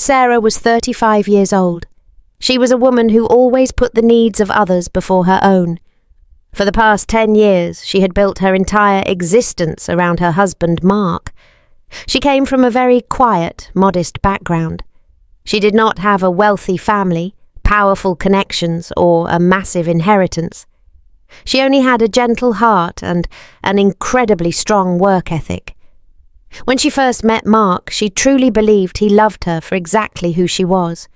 Sarah was 35 years old. She was a woman who always put the needs of others before her own. For the past 10 years, she had built her entire existence around her husband, Mark. She came from a very quiet, modest background. She did not have a wealthy family, powerful connections, or a massive inheritance. She only had a gentle heart and an incredibly strong work ethic. When she first met Mark, she truly believed he loved her for exactly who she was.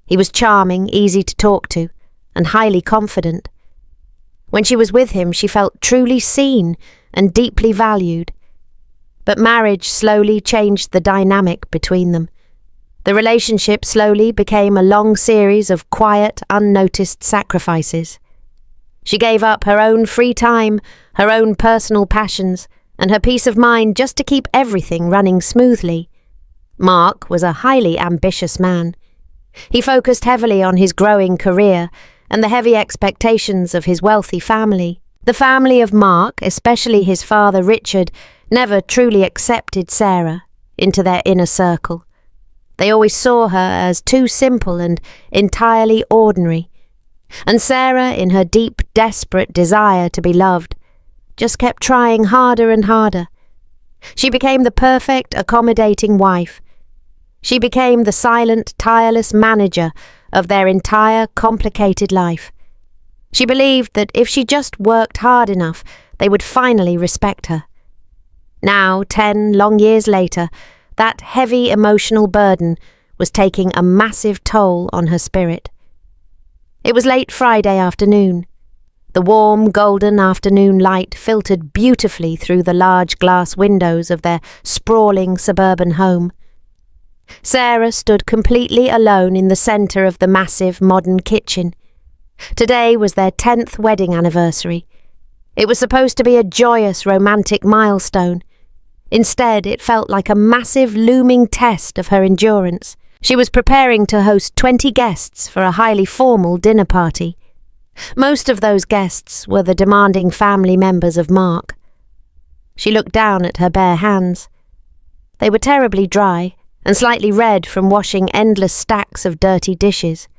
He was charming, easy to talk to, and highly confident. When she was with him, she felt truly seen and deeply valued. But marriage slowly changed the dynamic between them. The relationship slowly became a long series of quiet, unnoticed sacrifices. She gave up her own free time, her own personal passions, and her peace of mind just to keep everything running smoothly. Mark was a highly ambitious man. He focused heavily on his growing career and the heavy expectations of his wealthy family. The family of Mark, especially his father Richard, never truly accepted Sarah into their inner circle. They always saw her as too simple and entirely ordinary. And Sarah, in her deep, desperate desire to be loved, just kept trying harder and harder. She became the perfect, accommodating wife. She became the silent, tireless manager of their entire complicated life. She believed that if she just worked hard enough, they would finally respect her. Now, 10 long years later, that heavy emotional burden was taking a massive toll on her spirit. It was late Friday afternoon. The warm, golden afternoon light filtered beautifully through the large glass windows of their sprawling suburban home. Sarah stood completely alone in the centre of the massive modern kitchen. Today was their 10th wedding anniversary. It was supposed to be a joyous, romantic milestone. Instead, it felt like a massive, looming test of her endurance. She was preparing to host 20 guests for a highly formal dinner party. Most of those guests were the demanding family members of Mark. She looked down at her bare hands. They were terribly dry and slightly red from washing endless stacks of dirty dishes.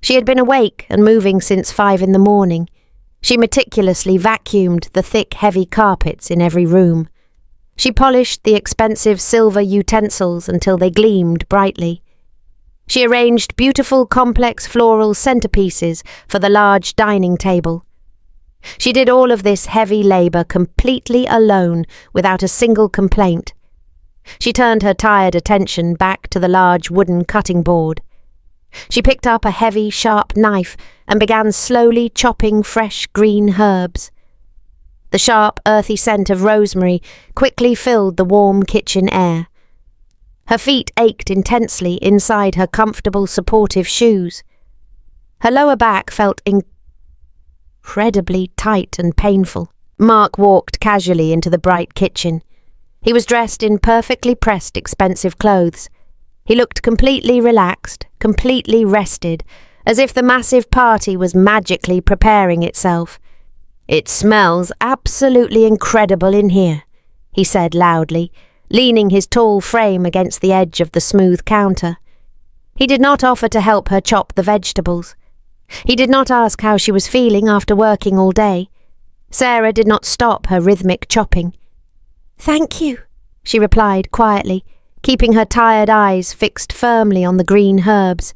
She had been awake and moving since 5 in the morning. She meticulously vacuumed the thick, heavy carpets in every room. She polished the expensive silver utensils until they gleamed brightly. She arranged beautiful, complex floral centerpieces for the large dining table. She did all of this heavy labor completely alone, without a single complaint. She turned her tired attention back to the large wooden cutting board. She picked up a heavy, sharp knife and began slowly chopping fresh green herbs. The sharp, earthy scent of rosemary quickly filled the warm kitchen air. Her feet ached intensely inside her comfortable, supportive shoes. Her lower back felt incredibly tight and painful. Mark walked casually into the bright kitchen. He was dressed in perfectly pressed, expensive clothes. He looked completely relaxed, completely rested, as if the massive party was magically preparing itself. "It smells absolutely incredible in here," he said loudly, leaning his tall frame against the edge of the smooth counter. He did not offer to help her chop the vegetables. He did not ask how she was feeling after working all day. Sarah did not stop her rhythmic chopping. "Thank you," she replied quietly, keeping her tired eyes fixed firmly on the green herbs.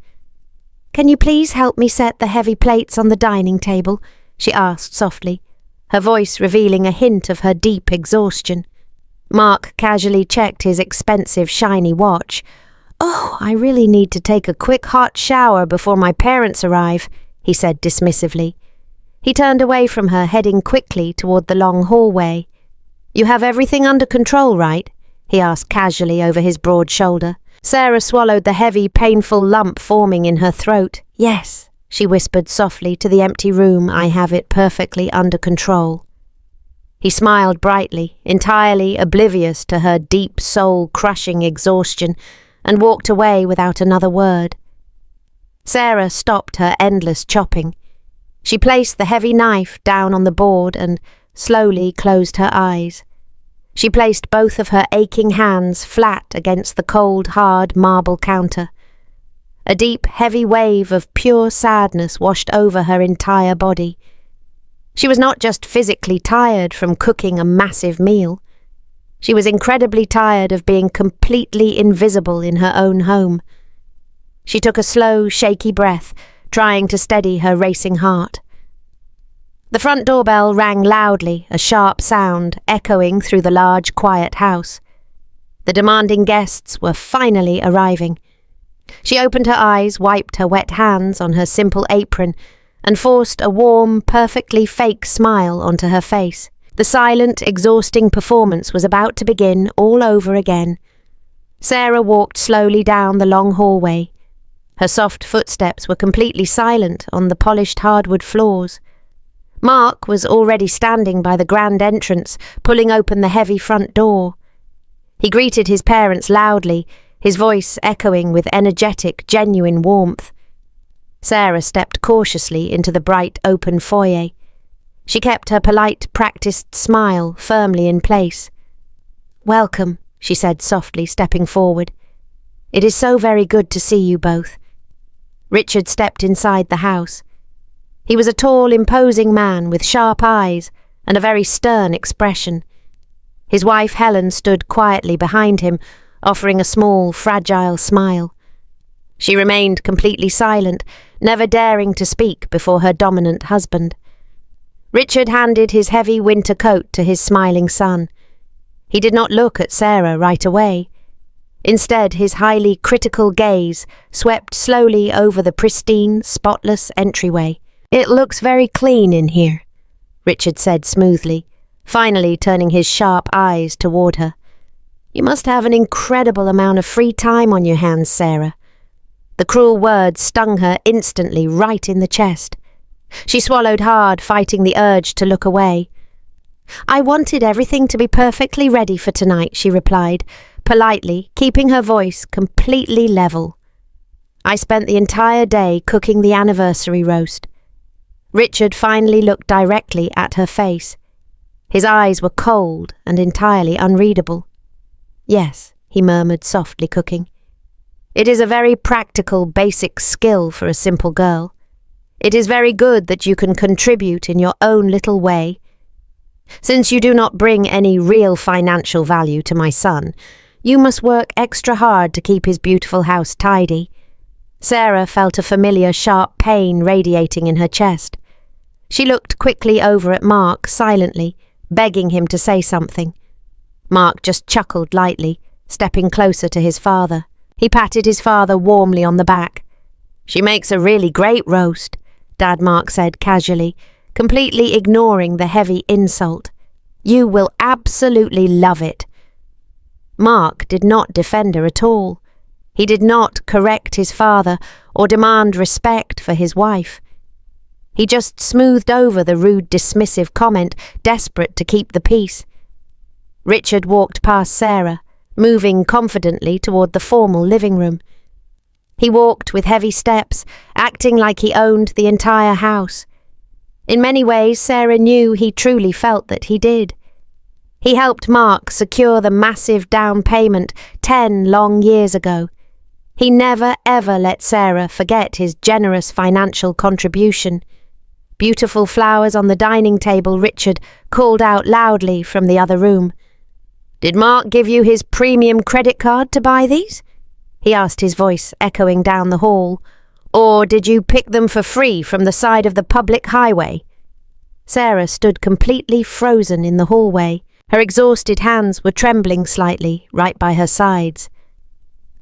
"Can you please help me set the heavy plates on the dining table?" she asked softly, her voice revealing a hint of her deep exhaustion. Mark casually checked his expensive, shiny watch. "Oh, I really need to take a quick hot shower before my parents arrive," he said dismissively. He turned away from her, heading quickly toward the long hallway. "You have everything under control, right?" he asked casually over his broad shoulder. Sarah swallowed the heavy, painful lump forming in her throat. "Yes," she whispered softly to the empty room. "I have it perfectly under control." He smiled brightly, entirely oblivious to her deep, soul-crushing exhaustion, and walked away without another word. Sarah stopped her endless chopping. She placed the heavy knife down on the board and slowly closed her eyes. She placed both of her aching hands flat against the cold, hard marble counter. A deep, heavy wave of pure sadness washed over her entire body. She was not just physically tired from cooking a massive meal. She was incredibly tired of being completely invisible in her own home. She took a slow, shaky breath, trying to steady her racing heart. The front doorbell rang loudly, a sharp sound echoing through the large, quiet house. The demanding guests were finally arriving. She opened her eyes, wiped her wet hands on her simple apron, and forced a warm, perfectly fake smile onto her face. The silent, exhausting performance was about to begin all over again. Sarah walked slowly down the long hallway. Her soft footsteps were completely silent on the polished hardwood floors. Mark was already standing by the grand entrance, pulling open the heavy front door. He greeted his parents loudly, his voice echoing with energetic, genuine warmth. Sarah stepped cautiously into the bright, open foyer. She kept her polite, practiced smile firmly in place. "Welcome," she said softly, stepping forward. "It is so very good to see you both." Richard stepped inside the house. He was a tall, imposing man with sharp eyes and a very stern expression. His wife Helen stood quietly behind him, offering a small, fragile smile. She remained completely silent, never daring to speak before her dominant husband. Richard handed his heavy winter coat to his smiling son. He did not look at Sarah right away. Instead, his highly critical gaze swept slowly over the pristine, spotless entryway. "It looks very clean in here," Richard said smoothly, finally turning his sharp eyes toward her. "You must have an incredible amount of free time on your hands, Sarah." The cruel words stung her instantly right in the chest. She swallowed hard, fighting the urge to look away. "I wanted everything to be perfectly ready for tonight," she replied, politely, keeping her voice completely level. "I spent the entire day cooking the anniversary roast." Richard finally looked directly at her face. His eyes were cold and entirely unreadable. "Yes," he murmured, softly cooking. "It is a very practical, basic skill for a simple girl. It is very good that you can contribute in your own little way. Since you do not bring any real financial value to my son, you must work extra hard to keep his beautiful house tidy." Sarah felt a familiar sharp pain radiating in her chest. She looked quickly over at Mark silently, begging him to say something. Mark just chuckled lightly, stepping closer to his father. He patted his father warmly on the back. "She makes a really great roast," Dad Mark said casually, completely ignoring the heavy insult. "You will absolutely love it." Mark did not defend her at all. He did not correct his father or demand respect for his wife. He just smoothed over the rude, dismissive comment, desperate to keep the peace. Richard walked past Sarah, moving confidently toward the formal living room. He walked with heavy steps, acting like he owned the entire house. In many ways, Sarah knew he truly felt that he did. He helped Mark secure the massive down payment 10 long years ago. He never ever let Sarah forget his generous financial contribution. Beautiful flowers on the dining table, Richard called out loudly from the other room. "Did Mark give you his premium credit card to buy these?" he asked, his voice echoing down the hall. "Or did you pick them for free from the side of the public highway?" Sarah stood completely frozen in the hallway. Her exhausted hands were trembling slightly right by her sides.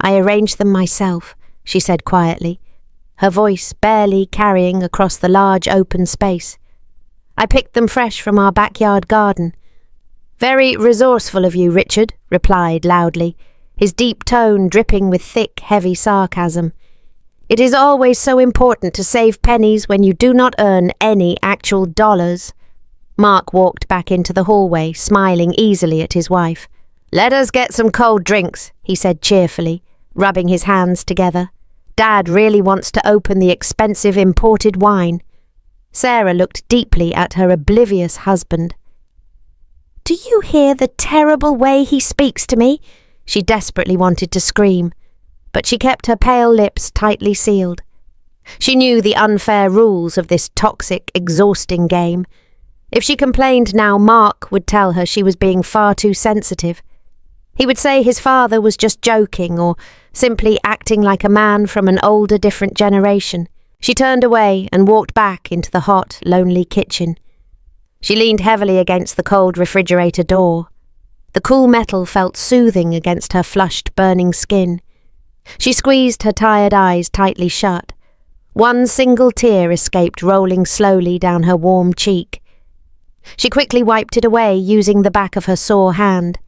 "I arranged them myself," she said quietly, her voice barely carrying across the large open space. "I picked them fresh from our backyard garden." "Very resourceful of you," Richard replied loudly, his deep tone dripping with thick, heavy sarcasm. "It is always so important to save pennies when you do not earn any actual dollars." Mark walked back into the hallway, smiling easily at his wife. "Let us get some cold drinks," he said cheerfully, rubbing his hands together. "Dad really wants to open the expensive imported wine." Sarah looked deeply at her oblivious husband. Do you hear the terrible way he speaks to me?" She desperately wanted to scream, but she kept her pale lips tightly sealed. She knew the unfair rules of this toxic, exhausting game. If she complained now, Mark would tell her she was being far too sensitive. He would say his father was just joking or simply acting like a man from an older, different generation. She turned away and walked back into the hot, lonely kitchen. She leaned heavily against the cold refrigerator door. The cool metal felt soothing against her flushed, burning skin. She squeezed her tired eyes tightly shut. One single tear escaped, rolling slowly down her warm cheek. She quickly wiped it away, using the back of her sore hand.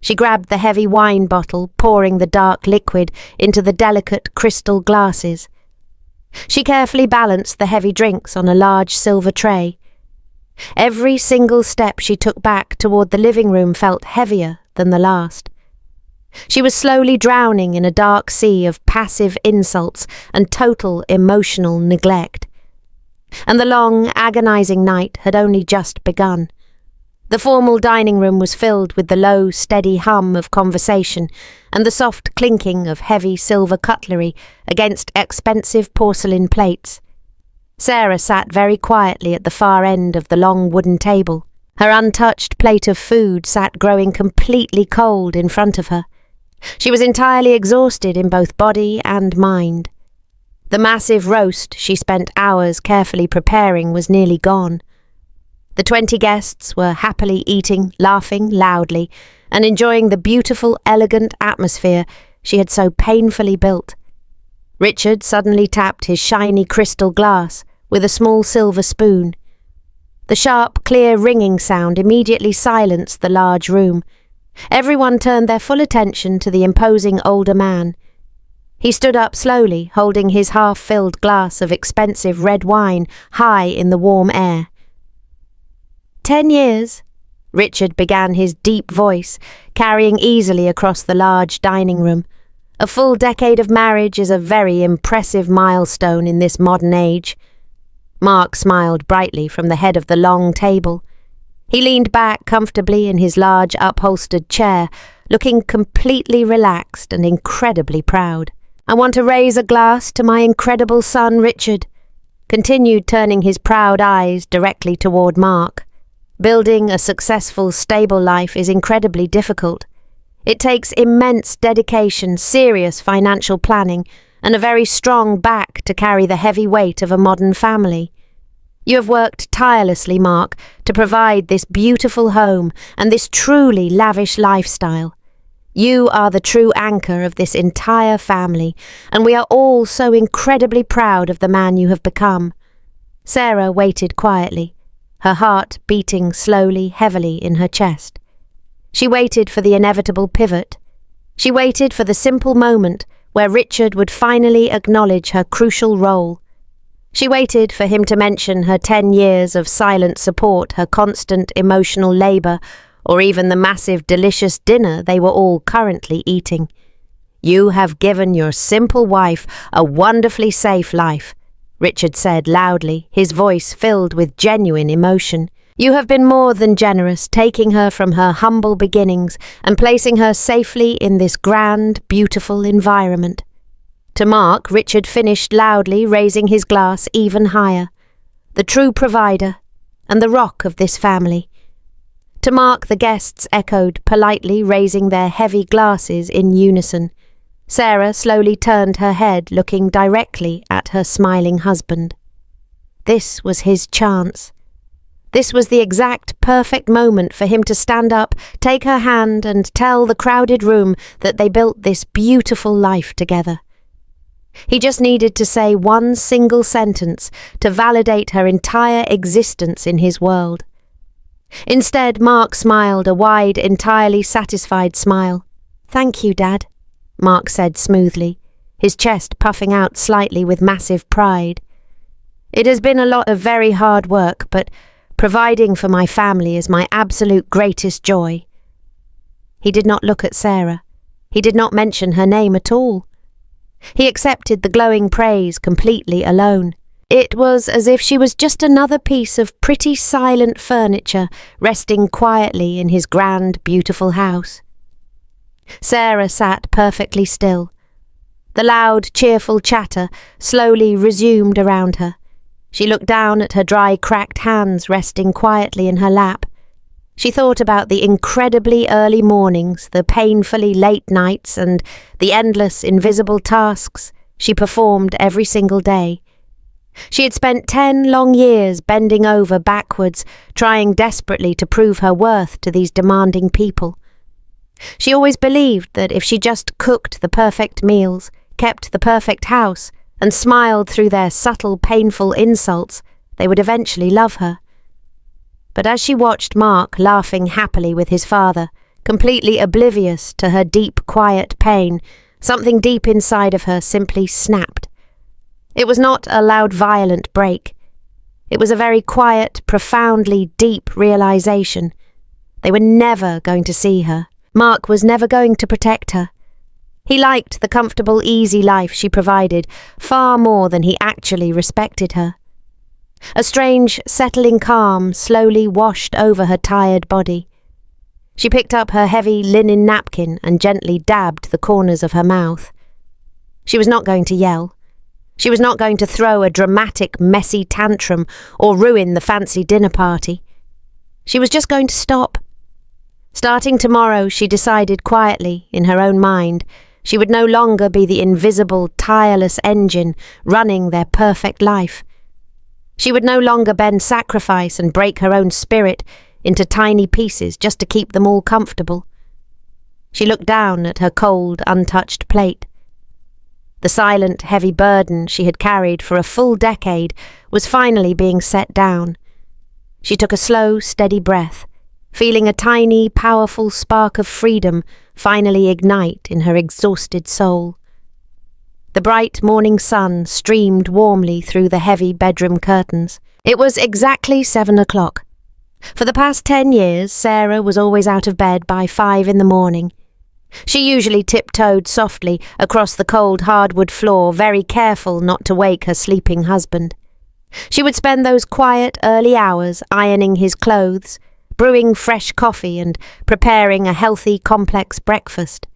She grabbed the heavy wine bottle, pouring the dark liquid into the delicate crystal glasses. She carefully balanced the heavy drinks on a large silver tray. Every single step she took back toward the living room felt heavier than the last. She was slowly drowning in a dark sea of passive insults and total emotional neglect. And the long, agonizing night had only just begun. The formal dining room was filled with the low, steady hum of conversation and the soft clinking of heavy silver cutlery against expensive porcelain plates. Sarah sat very quietly at the far end of the long wooden table. Her untouched plate of food sat growing completely cold in front of her. She was entirely exhausted in both body and mind. The massive roast she spent hours carefully preparing was nearly gone. The 20 guests were happily eating, laughing loudly, and enjoying the beautiful, elegant atmosphere she had so painfully built. Richard suddenly tapped his shiny crystal glass with a small silver spoon. The sharp, clear ringing sound immediately silenced the large room. Everyone turned their full attention to the imposing older man. He stood up slowly, holding his half-filled glass of expensive red wine high in the warm air. 10 years, Richard began, his deep voice carrying easily across the large dining room. A full decade of marriage is a very impressive milestone in this modern age. Mark smiled brightly from the head of the long table. He leaned back comfortably in his large upholstered chair, looking completely relaxed and incredibly proud. "I want to raise a glass to my incredible son, Richard," continued, turning his proud eyes directly toward Mark. Building a successful, stable life is incredibly difficult. It takes immense dedication, serious financial planning, and a very strong back to carry the heavy weight of a modern family. You have worked tirelessly, Mark, to provide this beautiful home and this truly lavish lifestyle. You are the true anchor of this entire family, and we are all so incredibly proud of the man you have become. Sarah waited quietly, her heart beating slowly, heavily in her chest. She waited for the inevitable pivot. She waited for the simple moment where Richard would finally acknowledge her crucial role. She waited for him to mention her 10 years of silent support, her constant emotional labour, or even the massive, delicious dinner they were all currently eating. "You have given your simple wife a wonderfully safe life," Richard said loudly, his voice filled with genuine emotion. "You have been more than generous, taking her from her humble beginnings and placing her safely in this grand, beautiful environment." To Mark, Richard finished loudly, raising his glass even higher. "The true provider and the rock of this family." To Mark, the guests echoed politely, raising their heavy glasses in unison. Sarah slowly turned her head, looking directly at her smiling husband. This was his chance. This was the exact perfect moment for him to stand up, take her hand, and tell the crowded room that they built this beautiful life together. He just needed to say one single sentence to validate her entire existence in his world. Instead, Mark smiled, a wide, entirely satisfied smile. "Thank you, Dad," Mark said smoothly, his chest puffing out slightly with massive pride. "It has been a lot of very hard work, but providing for my family is my absolute greatest joy." He did not look at Sarah. He did not mention her name at all. He accepted the glowing praise completely alone. It was as if she was just another piece of pretty silent furniture resting quietly in his grand, beautiful house. Sarah sat perfectly still. The loud, cheerful chatter slowly resumed around her. She looked down at her dry, cracked hands resting quietly in her lap. She thought about the incredibly early mornings, the painfully late nights, and the endless, invisible tasks she performed every single day. She had spent 10 long years bending over backwards, trying desperately to prove her worth to these demanding people. She always believed that if she just cooked the perfect meals, kept the perfect house, and smiled through their subtle, painful insults, they would eventually love her. But as she watched Mark laughing happily with his father, completely oblivious to her deep, quiet pain, something deep inside of her simply snapped. It was not a loud, violent break. It was a very quiet, profoundly deep realization. They were never going to see her. Mark was never going to protect her. He liked the comfortable, easy life she provided far more than he actually respected her. A strange, settling calm slowly washed over her tired body. She picked up her heavy linen napkin and gently dabbed the corners of her mouth. She was not going to yell. She was not going to throw a dramatic, messy tantrum or ruin the fancy dinner party. She was just going to stop. Starting tomorrow, she decided quietly, in her own mind, she would no longer be the invisible, tireless engine running their perfect life. She would no longer bend sacrifice and break her own spirit into tiny pieces just to keep them all comfortable. She looked down at her cold, untouched plate. The silent, heavy burden she had carried for a full decade was finally being set down. She took a slow, steady breath, feeling a tiny, powerful spark of freedom finally ignite in her exhausted soul. The bright morning sun streamed warmly through the heavy bedroom curtains. It was exactly 7 o'clock. For the past 10 years, Sarah was always out of bed by 5 in the morning. She usually tiptoed softly across the cold hardwood floor, very careful not to wake her sleeping husband. She would spend those quiet early hours ironing his clothes, brewing fresh coffee and preparing a healthy, complex breakfast.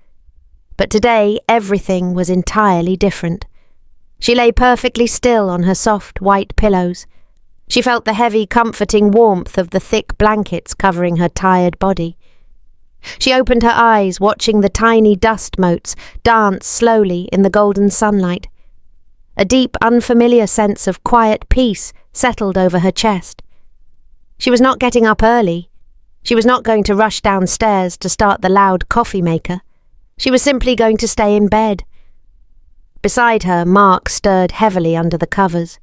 But today everything was entirely different. She lay perfectly still on her soft white pillows. She felt the heavy, comforting warmth of the thick blankets covering her tired body. She opened her eyes, watching the tiny dust motes dance slowly in the golden sunlight. A deep, unfamiliar sense of quiet peace settled over her chest. She was not getting up early. She was not going to rush downstairs to start the loud coffee maker. She was simply going to stay in bed. Beside her, Mark stirred heavily under the covers.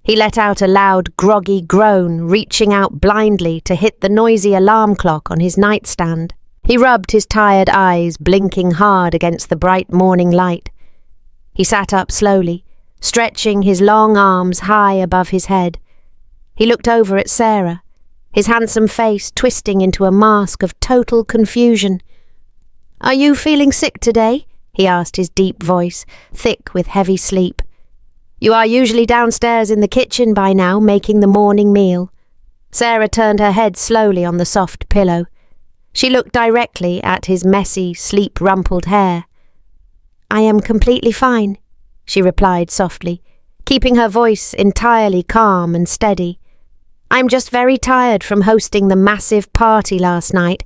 He let out a loud, groggy groan, reaching out blindly to hit the noisy alarm clock on his nightstand. He rubbed his tired eyes, blinking hard against the bright morning light. He sat up slowly, stretching his long arms high above his head. He looked over at Sarah, his handsome face twisting into a mask of total confusion. "Are you feeling sick today?" he asked, his deep voice, thick with heavy sleep. "You are usually downstairs in the kitchen by now, making the morning meal." Sarah turned her head slowly on the soft pillow. She looked directly at his messy, sleep-rumpled hair. "I am completely fine," she replied softly, keeping her voice entirely calm and steady. "I'm just very tired from hosting the massive party last night.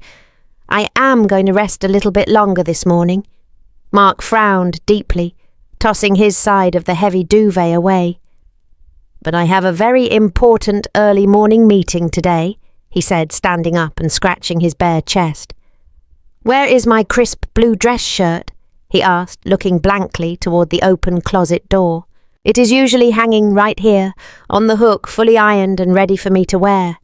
I am going to rest a little bit longer this morning." Mark frowned deeply, tossing his side of the heavy duvet away. "But I have a very important early morning meeting today," he said, standing up and scratching his bare chest. "Where is my crisp blue dress shirt?" he asked, looking blankly toward the open closet door. "It is usually hanging right here, on the hook, fully ironed and ready for me to wear."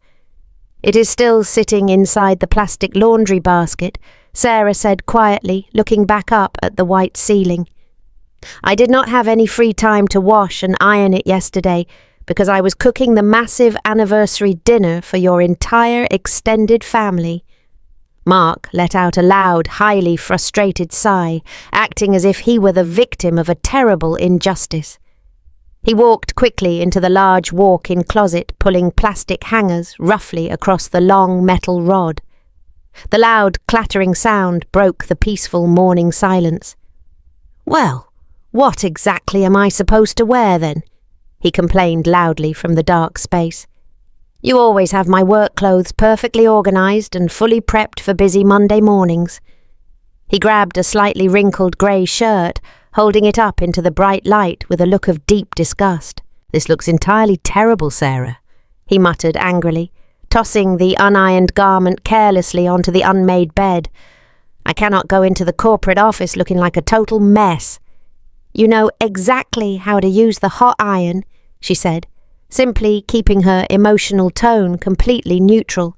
"It is still sitting inside the plastic laundry basket," Sarah said quietly, looking back up at the white ceiling. "I did not have any free time to wash and iron it yesterday because I was cooking the massive anniversary dinner for your entire extended family." Mark let out a loud, highly frustrated sigh, acting as if he were the victim of a terrible injustice. He walked quickly into the large walk-in closet, pulling plastic hangers roughly across the long metal rod. The loud clattering sound broke the peaceful morning silence. "Well, what exactly am I supposed to wear then?" he complained loudly from the dark space. "You always have my work clothes perfectly organised and fully prepped for busy Monday mornings." He grabbed a slightly wrinkled grey shirt, holding it up into the bright light with a look of deep disgust. "This looks entirely terrible, Sarah," he muttered angrily, tossing the unironed garment carelessly onto the unmade bed. "I cannot go into the corporate office looking like a total mess." "You know exactly how to use the hot iron," she said, simply keeping her emotional tone completely neutral.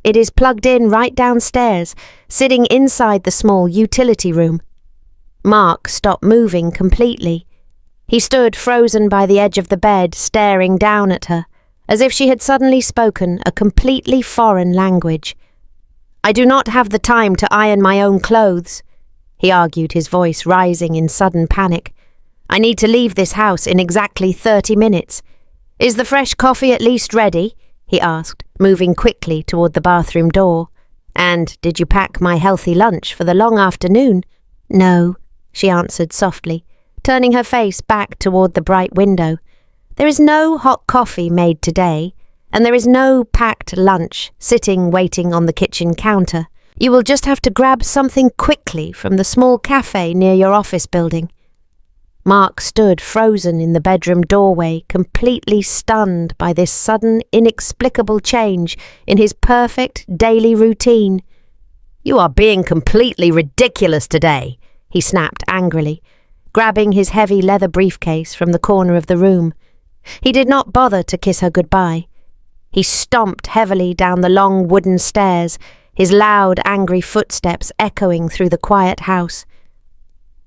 "It is plugged in right downstairs, sitting inside the small utility room." Mark stopped moving completely. He stood frozen by the edge of the bed, staring down at her, as if she had suddenly spoken a completely foreign language. "I do not have the time to iron my own clothes," he argued, his voice rising in sudden panic. "I need to leave this house in exactly 30 minutes. Is the fresh coffee at least ready?" he asked, moving quickly toward the bathroom door. "And did you pack my healthy lunch for the long afternoon?" "No," she answered softly, turning her face back toward the bright window. "There is no hot coffee made today, and there is no packed lunch sitting waiting on the kitchen counter. You will just have to grab something quickly from the small cafe near your office building." Mark stood frozen in the bedroom doorway, completely stunned by this sudden, inexplicable change in his perfect daily routine. "You are being completely ridiculous today," he snapped angrily, grabbing his heavy leather briefcase from the corner of the room. He did not bother to kiss her goodbye. He stomped heavily down the long wooden stairs, his loud, angry footsteps echoing through the quiet house.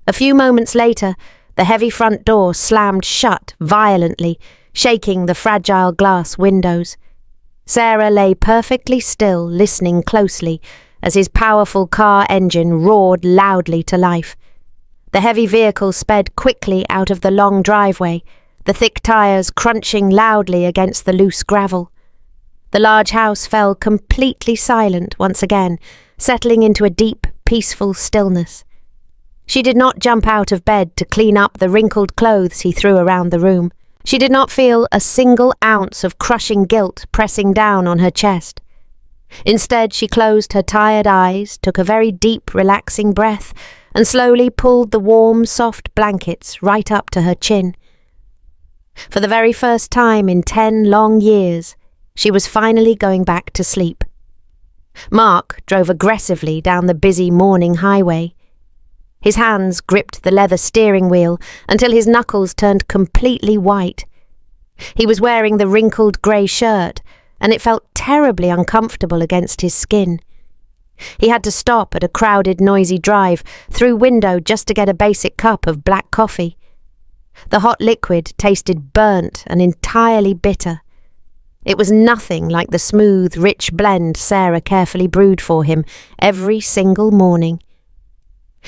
A few moments later, the heavy front door slammed shut violently, shaking the fragile glass windows. Sarah lay perfectly still, listening closely, as his powerful car engine roared loudly to life. The heavy vehicle sped quickly out of the long driveway, the thick tires crunching loudly against the loose gravel. The large house fell completely silent once again, settling into a deep, peaceful stillness. She did not jump out of bed to clean up the wrinkled clothes he threw around the room. She did not feel a single ounce of crushing guilt pressing down on her chest. Instead, she closed her tired eyes, took a very deep, relaxing breath, and slowly pulled the warm, soft blankets right up to her chin. For the very first time in 10 long years, she was finally going back to sleep. Mark drove aggressively down the busy morning highway. His hands gripped the leather steering wheel until his knuckles turned completely white. He was wearing the wrinkled grey shirt, and it felt terribly uncomfortable against his skin. He had to stop at a crowded, noisy drive through window just to get a basic cup of black coffee. The hot liquid tasted burnt and entirely bitter. It was nothing like the smooth, rich blend Sarah carefully brewed for him every single morning.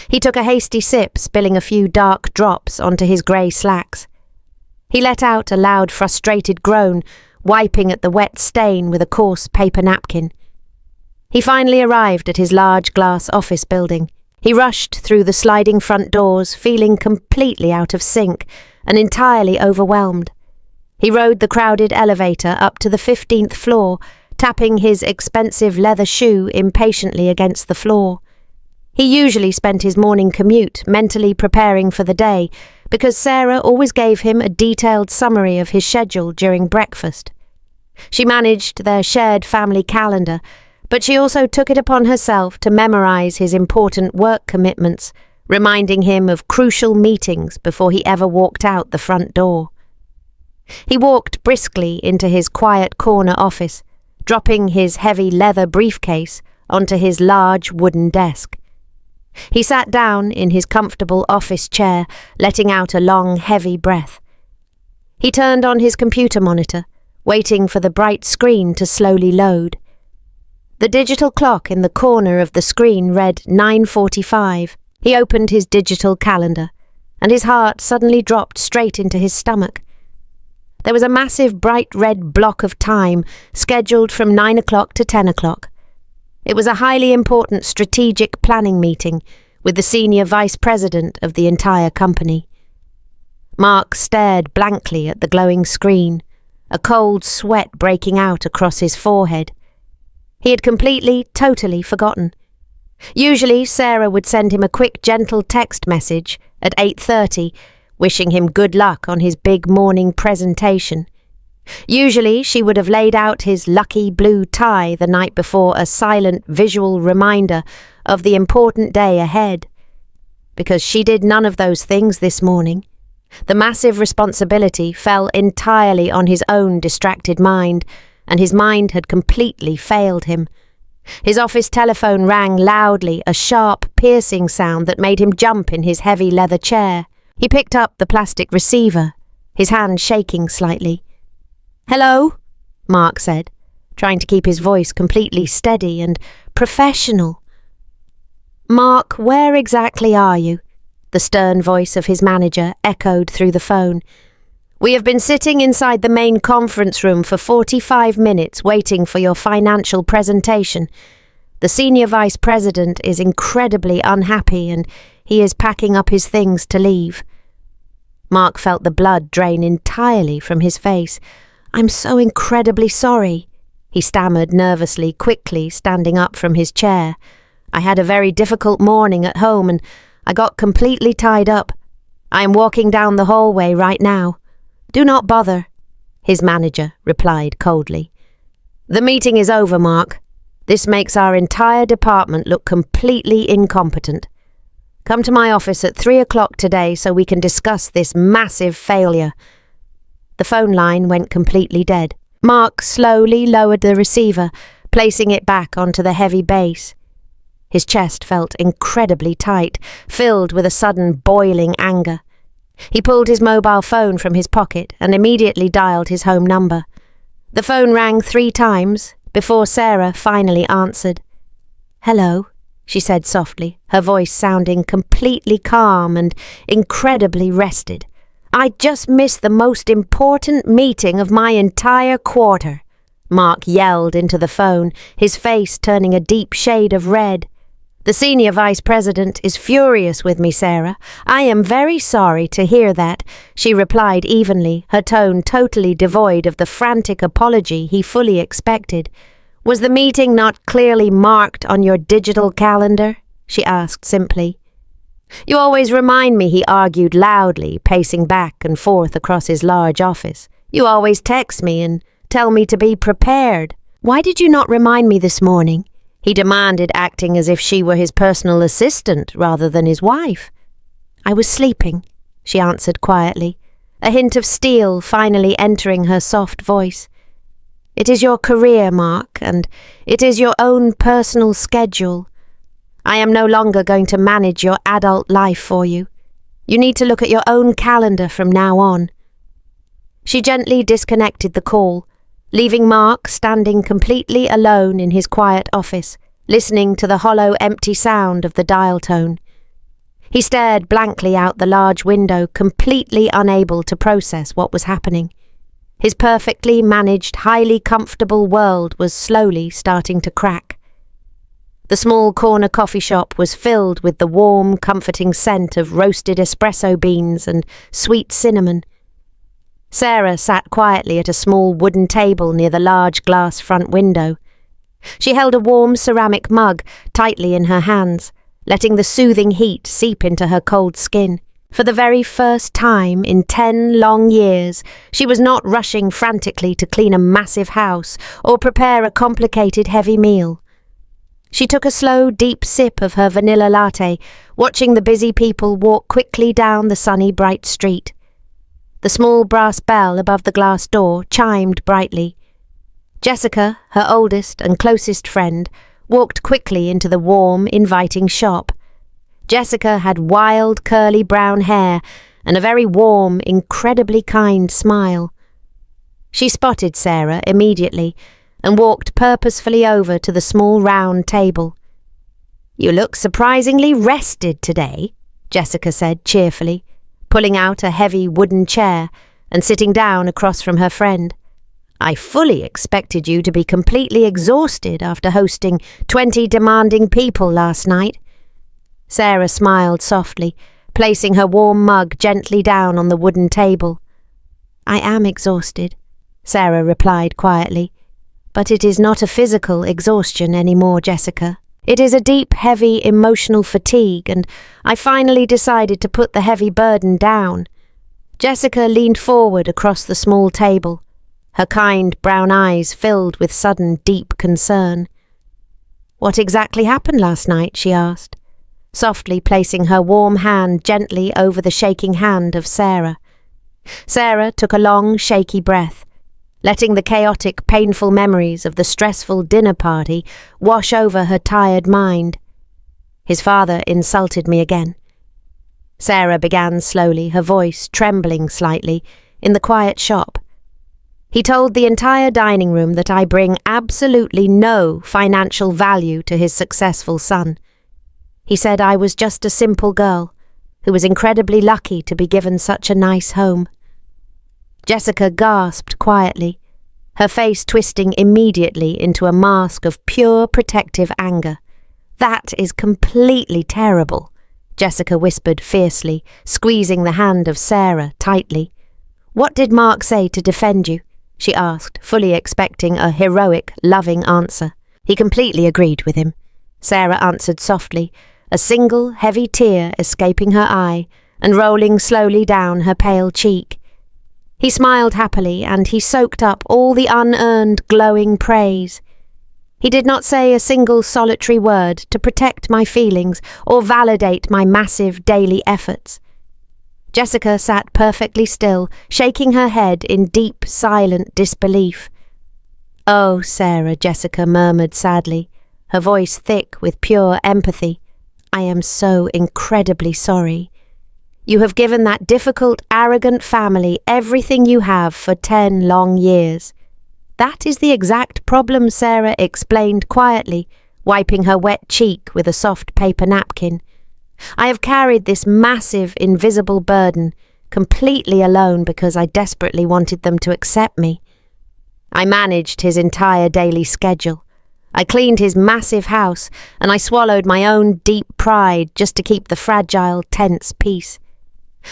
He took a hasty sip, spilling a few dark drops onto his grey slacks. He let out a loud, frustrated groan, wiping at the wet stain with a coarse paper napkin. He finally arrived at his large glass office building. He rushed through the sliding front doors, feeling completely out of sync and entirely overwhelmed. He rode the crowded elevator up to the 15th floor, tapping his expensive leather shoe impatiently against the floor. He usually spent his morning commute mentally preparing for the day, because Sarah always gave him a detailed summary of his schedule during breakfast. She managed their shared family calendar, but she also took it upon herself to memorize his important work commitments, reminding him of crucial meetings before he ever walked out the front door. He walked briskly into his quiet corner office, dropping his heavy leather briefcase onto his large wooden desk. He sat down in his comfortable office chair, letting out a long, heavy breath. He turned on his computer monitor, waiting for the bright screen to slowly load. The digital clock in the corner of the screen read 9:45. He opened his digital calendar, and his heart suddenly dropped straight into his stomach. There was a massive bright red block of time scheduled from 9 o'clock to 10 o'clock. It was a highly important strategic planning meeting with the senior vice president of the entire company. Mark stared blankly at the glowing screen, a cold sweat breaking out across his forehead. He had completely, totally forgotten. Usually Sarah would send him a quick, gentle text message at 8:30, wishing him good luck on his big morning presentation. Usually she would have laid out his lucky blue tie the night before, a silent visual reminder of the important day ahead. Because she did none of those things this morning. The massive responsibility fell entirely on his own distracted mind, and his mind had completely failed him. His office telephone rang loudly, a sharp, piercing sound that made him jump in his heavy leather chair. He picked up the plastic receiver, his hand shaking slightly. "Hello?" Mark said, trying to keep his voice completely steady and professional. "Mark, where exactly are you?" The stern voice of his manager echoed through the phone. "We have been sitting inside the main conference room for 45 minutes waiting for your financial presentation. The senior vice president is incredibly unhappy and he is packing up his things to leave." Mark felt the blood drain entirely from his face. "I'm so incredibly sorry," he stammered nervously, quickly standing up from his chair. "I had a very difficult morning at home and I got completely tied up. I am walking down the hallway right now. Do not bother," his manager replied coldly. "The meeting is over, Mark. This makes our entire department look completely incompetent. Come to my office at 3 o'clock today so we can discuss this massive failure." The phone line went completely dead. Mark slowly lowered the receiver, placing it back onto the heavy base. His chest felt incredibly tight, filled with a sudden boiling anger. He pulled his mobile phone from his pocket and immediately dialed his home number. The phone rang 3 times before Sarah finally answered. "Hello," she said softly, her voice sounding completely calm and incredibly rested. "I just missed the most important meeting of my entire quarter," Mark yelled into the phone, his face turning a deep shade of red. "The senior vice president is furious with me, Sarah. I am very sorry to hear that," she replied evenly, her tone totally devoid of the frantic apology he fully expected. "Was the meeting not clearly marked on your digital calendar?" she asked simply. "You always remind me," he argued loudly, pacing back and forth across his large office. "You always text me and tell me to be prepared. Why did you not remind me this morning?" he demanded, acting as if she were his personal assistant rather than his wife. "I was sleeping," she answered quietly, a hint of steel finally entering her soft voice. "It is your career, Mark, and it is your own personal schedule. I am no longer going to manage your adult life for you. You need to look at your own calendar from now on." She gently disconnected the call, leaving Mark standing completely alone in his quiet office, listening to the hollow, empty sound of the dial tone. He stared blankly out the large window, completely unable to process what was happening. His perfectly managed, highly comfortable world was slowly starting to crack. The small corner coffee shop was filled with the warm, comforting scent of roasted espresso beans and sweet cinnamon. Sarah sat quietly at a small wooden table near the large glass front window. She held a warm ceramic mug tightly in her hands, letting the soothing heat seep into her cold skin. For the very first time in 10 long years, she was not rushing frantically to clean a massive house or prepare a complicated heavy meal. She took a slow, deep sip of her vanilla latte, watching the busy people walk quickly down the sunny, bright street. The small brass bell above the glass door chimed brightly. Jessica, her oldest and closest friend, walked quickly into the warm, inviting shop. Jessica had wild, curly brown hair and a very warm, incredibly kind smile. She spotted Sarah immediately and walked purposefully over to the small round table. "You look surprisingly rested today," Jessica said cheerfully, pulling out a heavy wooden chair and sitting down across from her friend. "I fully expected you to be completely exhausted after hosting 20 demanding people last night." Sarah smiled softly, placing her warm mug gently down on the wooden table. "I am exhausted," Sarah replied quietly. "But it is not a physical exhaustion anymore, Jessica. It is a deep, heavy emotional fatigue, and I finally decided to put the heavy burden down." Jessica leaned forward across the small table, her kind brown eyes filled with sudden deep concern. "What exactly happened last night?" she asked, softly placing her warm hand gently over the shaking hand of Sarah. Sarah took a long, shaky breath, letting the chaotic, painful memories of the stressful dinner party wash over her tired mind. "His father insulted me again," Sarah began slowly, her voice trembling slightly, in the quiet shop. "He told the entire dining room that I bring absolutely no financial value to his successful son. He said I was just a simple girl who was incredibly lucky to be given such a nice home." Jessica gasped quietly, her face twisting immediately into a mask of pure protective anger. "That is completely terrible," Jessica whispered fiercely, squeezing the hand of Sarah tightly. "What did Mark say to defend you?" she asked, fully expecting a heroic, loving answer. "He completely agreed with him," Sarah answered softly, a single heavy tear escaping her eye and rolling slowly down her pale cheek. He smiled happily, and he soaked up all the unearned, glowing praise. He did not say a single solitary word to protect my feelings or validate my massive daily efforts. Jessica sat perfectly still, shaking her head in deep, silent disbelief. "Oh, Sarah," Jessica murmured sadly, her voice thick with pure empathy. "I am so incredibly sorry. You have given that difficult, arrogant family everything you have for 10 long years." "That is the exact problem," Sarah explained quietly, wiping her wet cheek with a soft paper napkin. "I have carried this massive, invisible burden completely alone because I desperately wanted them to accept me. I managed his entire daily schedule. I cleaned his massive house, and I swallowed my own deep pride just to keep the fragile, tense peace.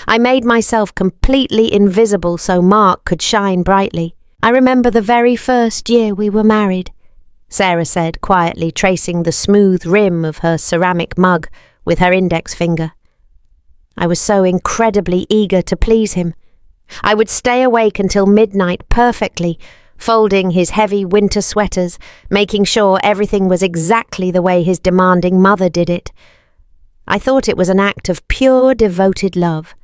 I made myself completely invisible so Mark could shine brightly. I remember the very first year we were married," Sarah said quietly, tracing the smooth rim of her ceramic mug with her index finger. "I was so incredibly eager to please him. I would stay awake until midnight perfectly, folding his heavy winter sweaters, making sure everything was exactly the way his demanding mother did it. I thought it was an act of pure, devoted love.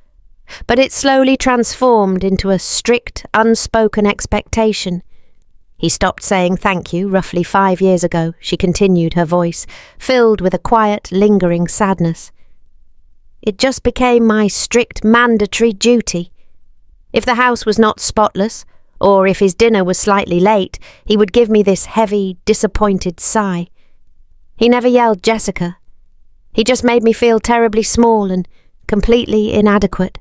But it slowly transformed into a strict, unspoken expectation. He stopped saying thank you roughly 5 years ago," she continued, her voice filled with a quiet, lingering sadness. "It just became my strict, mandatory duty. If the house was not spotless, or if his dinner was slightly late, he would give me this heavy, disappointed sigh. He never yelled Jessica. He just made me feel terribly small and completely inadequate."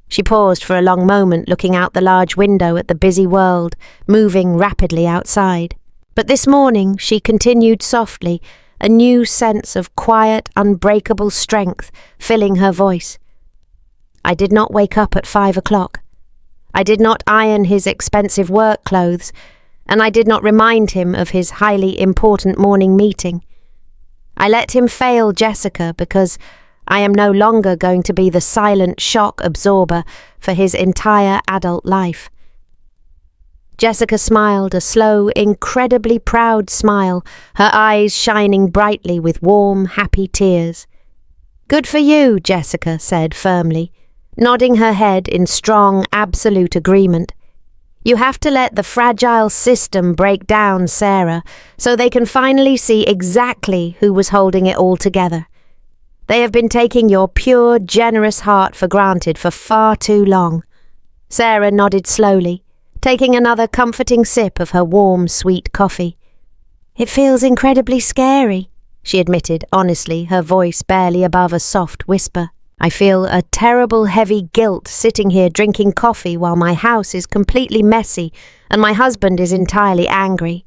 She paused for a long moment, looking out the large window at the busy world, moving rapidly outside. But this morning, she continued softly, a new sense of quiet, unbreakable strength filling her voice. "I did not wake up at 5 o'clock. I did not iron his expensive work clothes, and I did not remind him of his highly important morning meeting. I let him fail Jessica because I am no longer going to be the silent shock absorber for his entire adult life." Jessica smiled a slow, incredibly proud smile, her eyes shining brightly with warm, happy tears. "Good for you," Jessica said firmly, nodding her head in strong, absolute agreement. "You have to let the fragile system break down, Sarah, so they can finally see exactly who was holding it all together. They have been taking your pure, generous heart for granted for far too long." Sarah nodded slowly, taking another comforting sip of her warm, sweet coffee. "It feels incredibly scary," she admitted honestly, her voice barely above a soft whisper. I feel a terrible heavy guilt sitting here drinking coffee while my house is completely messy and my husband is entirely angry.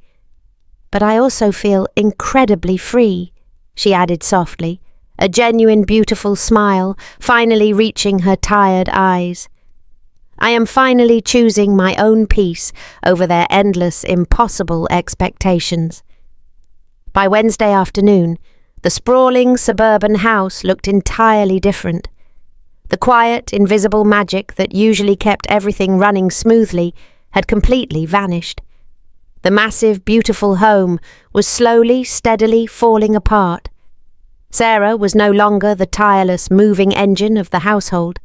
But I also feel incredibly free, she added softly, a genuine beautiful smile finally reaching her tired eyes. I am finally choosing my own peace over their endless, impossible expectations. By Wednesday afternoon, the sprawling suburban house looked entirely different. The quiet, invisible magic that usually kept everything running smoothly had completely vanished. The massive, beautiful home was slowly, steadily falling apart. Sarah was no longer the tireless, moving engine of the household.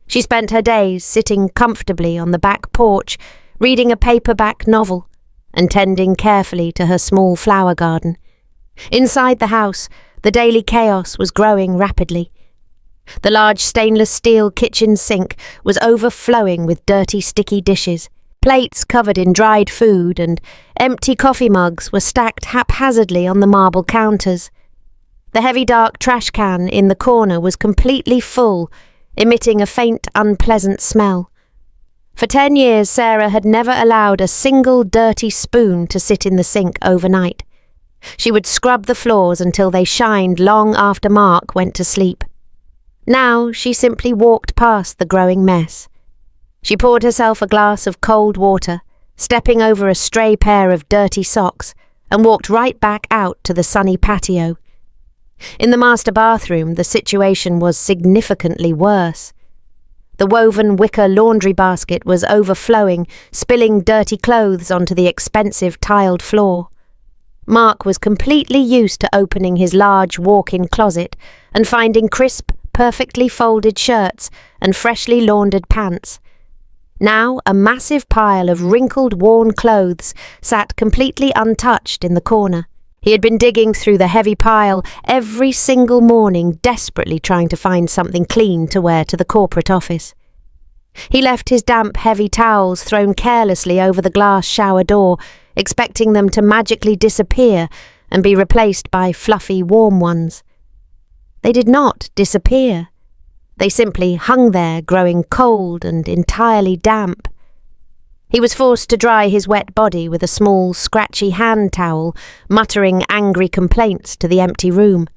She spent her days sitting comfortably on the back porch, reading a paperback novel and tending carefully to her small flower garden. Inside the house, the daily chaos was growing rapidly. The large stainless steel kitchen sink was overflowing with dirty, sticky dishes. Plates covered in dried food and empty coffee mugs were stacked haphazardly on the marble counters. The heavy dark trash can in the corner was completely full, emitting a faint, unpleasant smell. For 10 years, Sarah had never allowed a single dirty spoon to sit in the sink overnight. She would scrub the floors until they shined long after Mark went to sleep. Now she simply walked past the growing mess. She poured herself a glass of cold water, stepping over a stray pair of dirty socks, and walked right back out to the sunny patio. In the master bathroom, the situation was significantly worse. The woven wicker laundry basket was overflowing, spilling dirty clothes onto the expensive tiled floor. Mark was completely used to opening his large walk-in closet and finding crisp, perfectly folded shirts and freshly laundered pants. Now a massive pile of wrinkled, worn clothes sat completely untouched in the corner. He had been digging through the heavy pile every single morning, desperately trying to find something clean to wear to the corporate office. He left his damp, heavy towels thrown carelessly over the glass shower door, expecting them to magically disappear and be replaced by fluffy, warm ones. They did not disappear. They simply hung there, growing cold and entirely damp. He was forced to dry his wet body with a small, scratchy hand towel, muttering angry complaints to the empty room.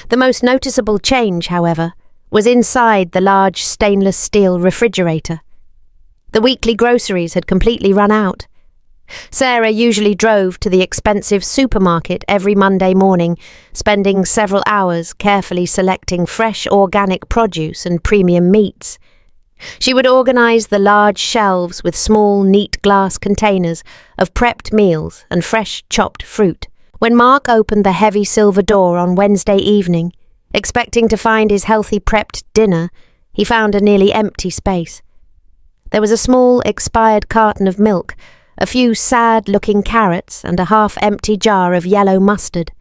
The most noticeable change, however, was inside the large stainless steel refrigerator. The weekly groceries had completely run out. Sarah usually drove to the expensive supermarket every Monday morning, spending several hours carefully selecting fresh organic produce and premium meats. She would organise the large shelves with small, neat glass containers of prepped meals and fresh chopped fruit. When Mark opened the heavy silver door on Wednesday evening, expecting to find his healthy prepped dinner, he found a nearly empty space. There was a small, expired carton of milk, a few sad-looking carrots and a half-empty jar of yellow mustard.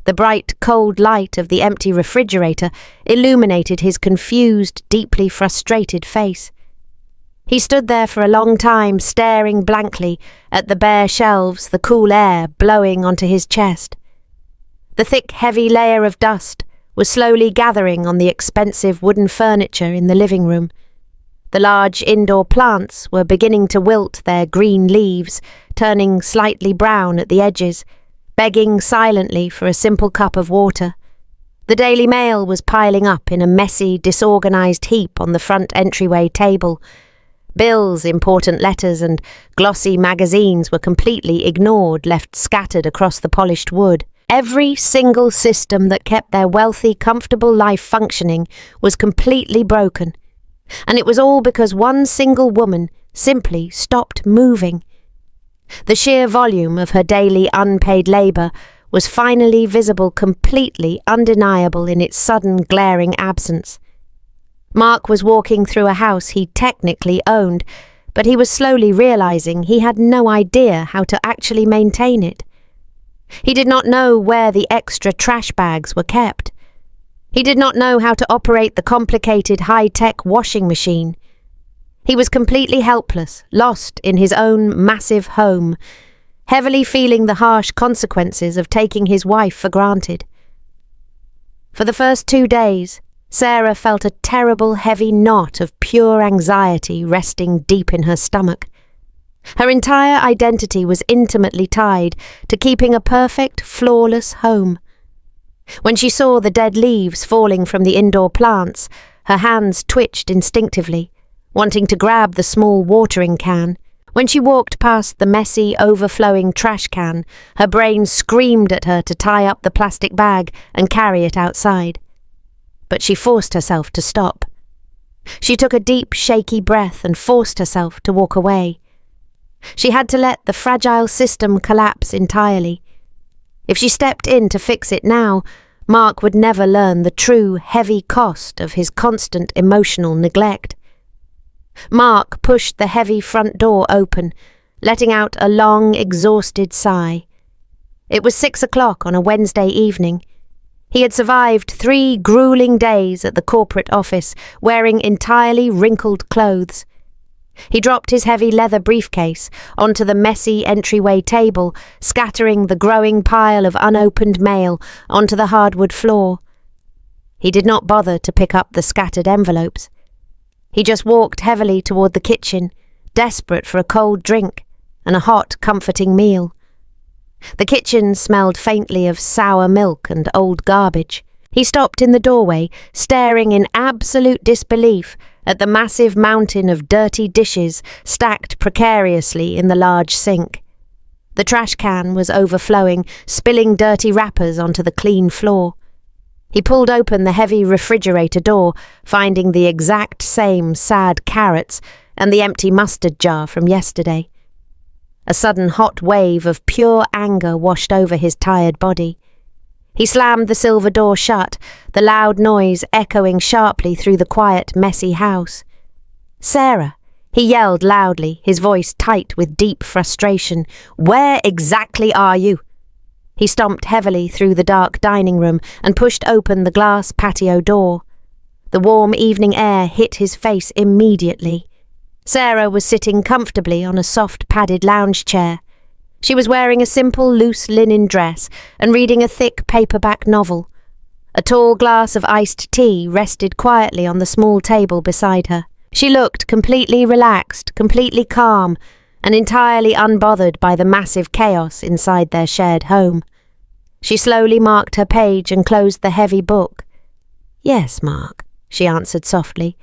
The bright, cold light of the empty refrigerator illuminated his confused, deeply frustrated face. He stood there for a long time, staring blankly at the bare shelves, the cool air blowing onto his chest. The thick, heavy layer of dust was slowly gathering on the expensive wooden furniture in the living room. The large indoor plants were beginning to wilt their green leaves, turning slightly brown at the edges, begging silently for a simple cup of water. The Daily Mail was piling up in a messy, disorganised heap on the front entryway table. Bills, important letters and glossy magazines were completely ignored, left scattered across the polished wood. Every single system that kept their wealthy, comfortable life functioning was completely broken. And it was all because one single woman simply stopped moving. The sheer volume of her daily unpaid labour was finally visible, completely undeniable in its sudden glaring absence. Mark was walking through a house he technically owned, but he was slowly realising he had no idea how to actually maintain it. He did not know where the extra trash bags were kept. He did not know how to operate the complicated high-tech washing machine. He was completely helpless, lost in his own massive home, heavily feeling the harsh consequences of taking his wife for granted. For the first 2 days, Sarah felt a terrible heavy knot of pure anxiety resting deep in her stomach. Her entire identity was intimately tied to keeping a perfect, flawless home. When she saw the dead leaves falling from the indoor plants, her hands twitched instinctively, wanting to grab the small watering can. When she walked past the messy, overflowing trash can, her brain screamed at her to tie up the plastic bag and carry it outside. But she forced herself to stop. She took a deep, shaky breath and forced herself to walk away. She had to let the fragile system collapse entirely. If she stepped in to fix it now, Mark would never learn the true, heavy cost of his constant emotional neglect. Mark pushed the heavy front door open, letting out a long, exhausted sigh. It was 6 o'clock on a Wednesday evening. He had survived 3 grueling days at the corporate office, wearing entirely wrinkled clothes. He dropped his heavy leather briefcase onto the messy entryway table, scattering the growing pile of unopened mail onto the hardwood floor. He did not bother to pick up the scattered envelopes. He just walked heavily toward the kitchen, desperate for a cold drink and a hot, comforting meal. The kitchen smelled faintly of sour milk and old garbage. He stopped in the doorway, staring in absolute disbelief at the massive mountain of dirty dishes stacked precariously in the large sink. The trash can was overflowing, spilling dirty wrappers onto the clean floor. He pulled open the heavy refrigerator door, finding the exact same sad carrots and the empty mustard jar from yesterday. A sudden hot wave of pure anger washed over his tired body. He slammed the silver door shut, the loud noise echoing sharply through the quiet, messy house. "Sarah," he yelled loudly, his voice tight with deep frustration. "Where exactly are you?" He stomped heavily through the dark dining room and pushed open the glass patio door. The warm evening air hit his face immediately. Sarah was sitting comfortably on a soft padded lounge chair. She was wearing a simple loose linen dress and reading a thick paperback novel. A tall glass of iced tea rested quietly on the small table beside her. She looked completely relaxed, completely calm, and entirely unbothered by the massive chaos inside their shared home. She slowly marked her page and closed the heavy book. "Yes, Mark," she answered softly,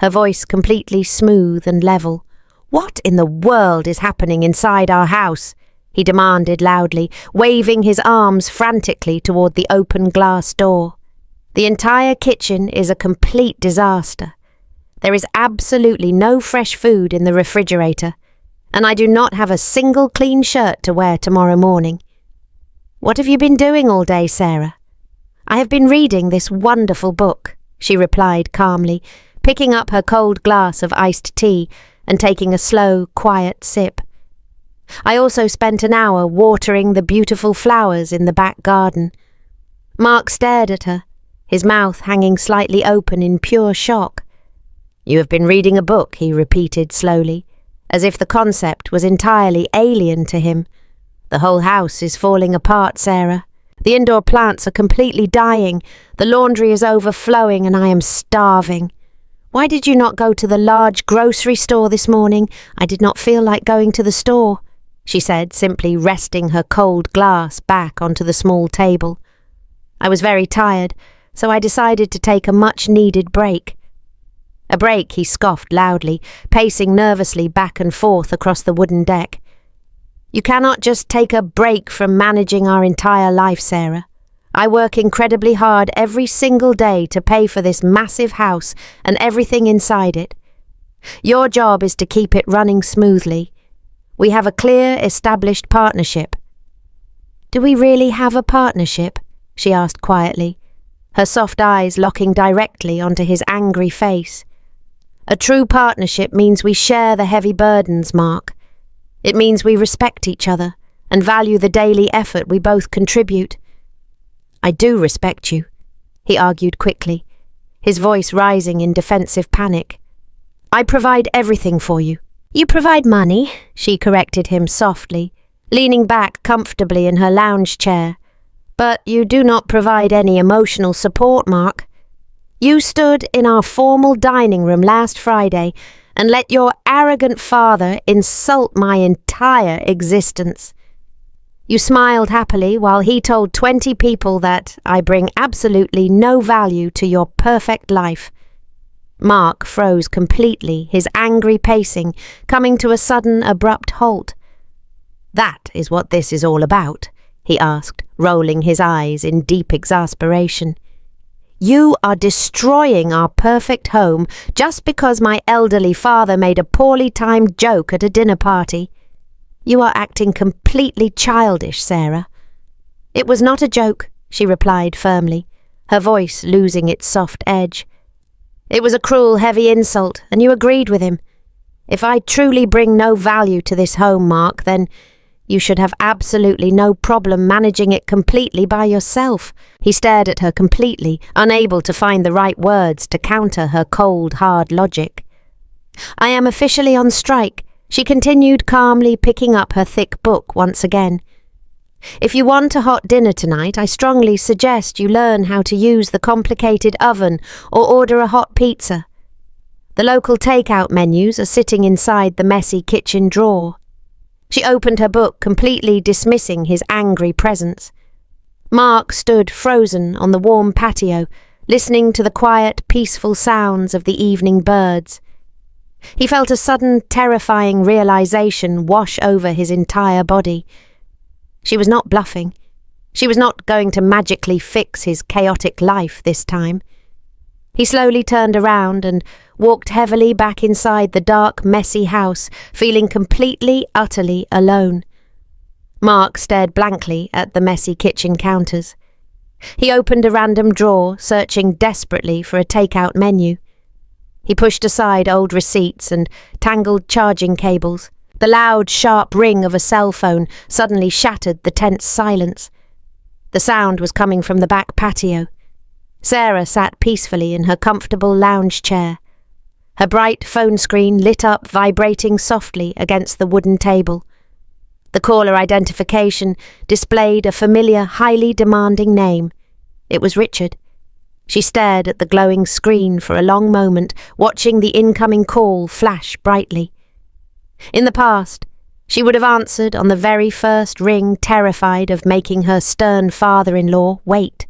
her voice completely smooth and level. "What in the world is happening inside our house?" he demanded loudly, waving his arms frantically toward the open glass door. "The entire kitchen is a complete disaster. There is absolutely no fresh food in the refrigerator, and I do not have a single clean shirt to wear tomorrow morning." "What have you been doing all day, Sarah?" "I have been reading this wonderful book," she replied calmly, picking up her cold glass of iced tea and taking a slow, quiet sip. "I also spent an hour watering the beautiful flowers in the back garden." Mark stared at her, his mouth hanging slightly open in pure shock. "You have been reading a book," he repeated slowly, as if the concept was entirely alien to him. "The whole house is falling apart, Sarah. The indoor plants are completely dying, the laundry is overflowing, and I am starving. Why did you not go to the large grocery store this morning? I did not feel like going to the store," she said, simply resting her cold glass back onto the small table. "I was very tired, so I decided to take a much-needed break." "A break," he scoffed loudly, pacing nervously back and forth across the wooden deck. "You cannot just take a break from managing our entire life, Sarah. I work incredibly hard every single day to pay for this massive house and everything inside it. Your job is to keep it running smoothly. We have a clear, established partnership." "Do we really have a partnership?" she asked quietly, her soft eyes locking directly onto his angry face. "A true partnership means we share the heavy burdens, Mark. It means we respect each other and value the daily effort we both contribute." "I do respect you," he argued quickly, his voice rising in defensive panic. "I provide everything for you." "You provide money," she corrected him softly, leaning back comfortably in her lounge chair. "But you do not provide any emotional support, Mark." You stood in our formal dining room last Friday and let your arrogant father insult my entire existence. You smiled happily while he told 20 people that I bring absolutely no value to your perfect life. Mark froze completely, his angry pacing coming to a sudden, abrupt halt. "That is what this is all about?" he asked, rolling his eyes in deep exasperation. "You are destroying our perfect home just because my elderly father made a poorly timed joke at a dinner party. You are acting completely childish, Sarah." "It was not a joke," she replied firmly, her voice losing its soft edge. "It was a cruel, heavy insult, and you agreed with him. If I truly bring no value to this home, Mark, then you should have absolutely no problem managing it completely by yourself." He stared at her completely, unable to find the right words to counter her cold, hard logic. "I am officially on strike," she continued, calmly picking up her thick book once again. "If you want a hot dinner tonight, I strongly suggest you learn how to use the complicated oven or order a hot pizza. The local takeout menus are sitting inside the messy kitchen drawer." She opened her book, completely dismissing his angry presence. Mark stood frozen on the warm patio, listening to the quiet, peaceful sounds of the evening birds. He felt a sudden, terrifying realization wash over his entire body. She was not bluffing. She was not going to magically fix his chaotic life this time. He slowly turned around and walked heavily back inside the dark, messy house, feeling completely, utterly alone. Mark stared blankly at the messy kitchen counters. He opened a random drawer, searching desperately for a takeout menu. He pushed aside old receipts and tangled charging cables. The loud, sharp ring of a cell phone suddenly shattered the tense silence. The sound was coming from the back patio. Sarah sat peacefully in her comfortable lounge chair. Her bright phone screen lit up, vibrating softly against the wooden table. The caller identification displayed a familiar, highly demanding name. It was Richard. She stared at the glowing screen for a long moment, watching the incoming call flash brightly. In the past, she would have answered on the very first ring, terrified of making her stern father-in-law wait.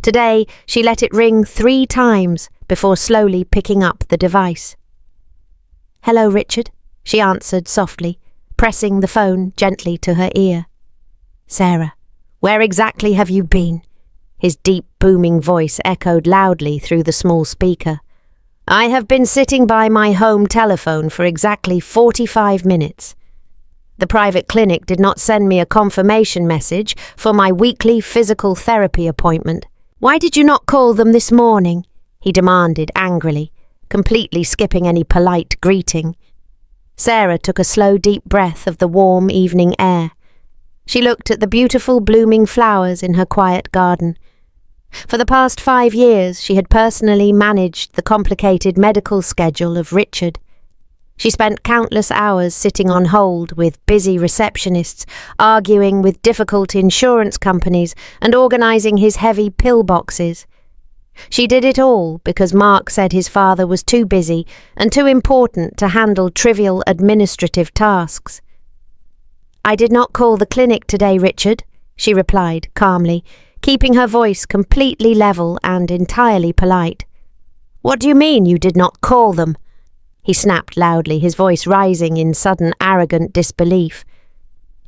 Today, she let it ring 3 times before slowly picking up the device. "Hello, Richard," she answered softly, pressing the phone gently to her ear. "Sarah, where exactly have you been?" His deep, booming voice echoed loudly through the small speaker. "I have been sitting by my home telephone for exactly 45 minutes. The private clinic did not send me a confirmation message for my weekly physical therapy appointment. Why did you not call them this morning?" he demanded angrily, completely skipping any polite greeting. Sarah took a slow, deep breath of the warm evening air. She looked at the beautiful blooming flowers in her quiet garden. For the past 5 years, she had personally managed the complicated medical schedule of Richard. She spent countless hours sitting on hold with busy receptionists, arguing with difficult insurance companies, and organising his heavy pill boxes. She did it all because Mark said his father was too busy and too important to handle trivial administrative tasks. "I did not call the clinic today, Richard," she replied calmly, keeping her voice completely level and entirely polite. "What do you mean you did not call them?" he snapped loudly, his voice rising in sudden arrogant disbelief.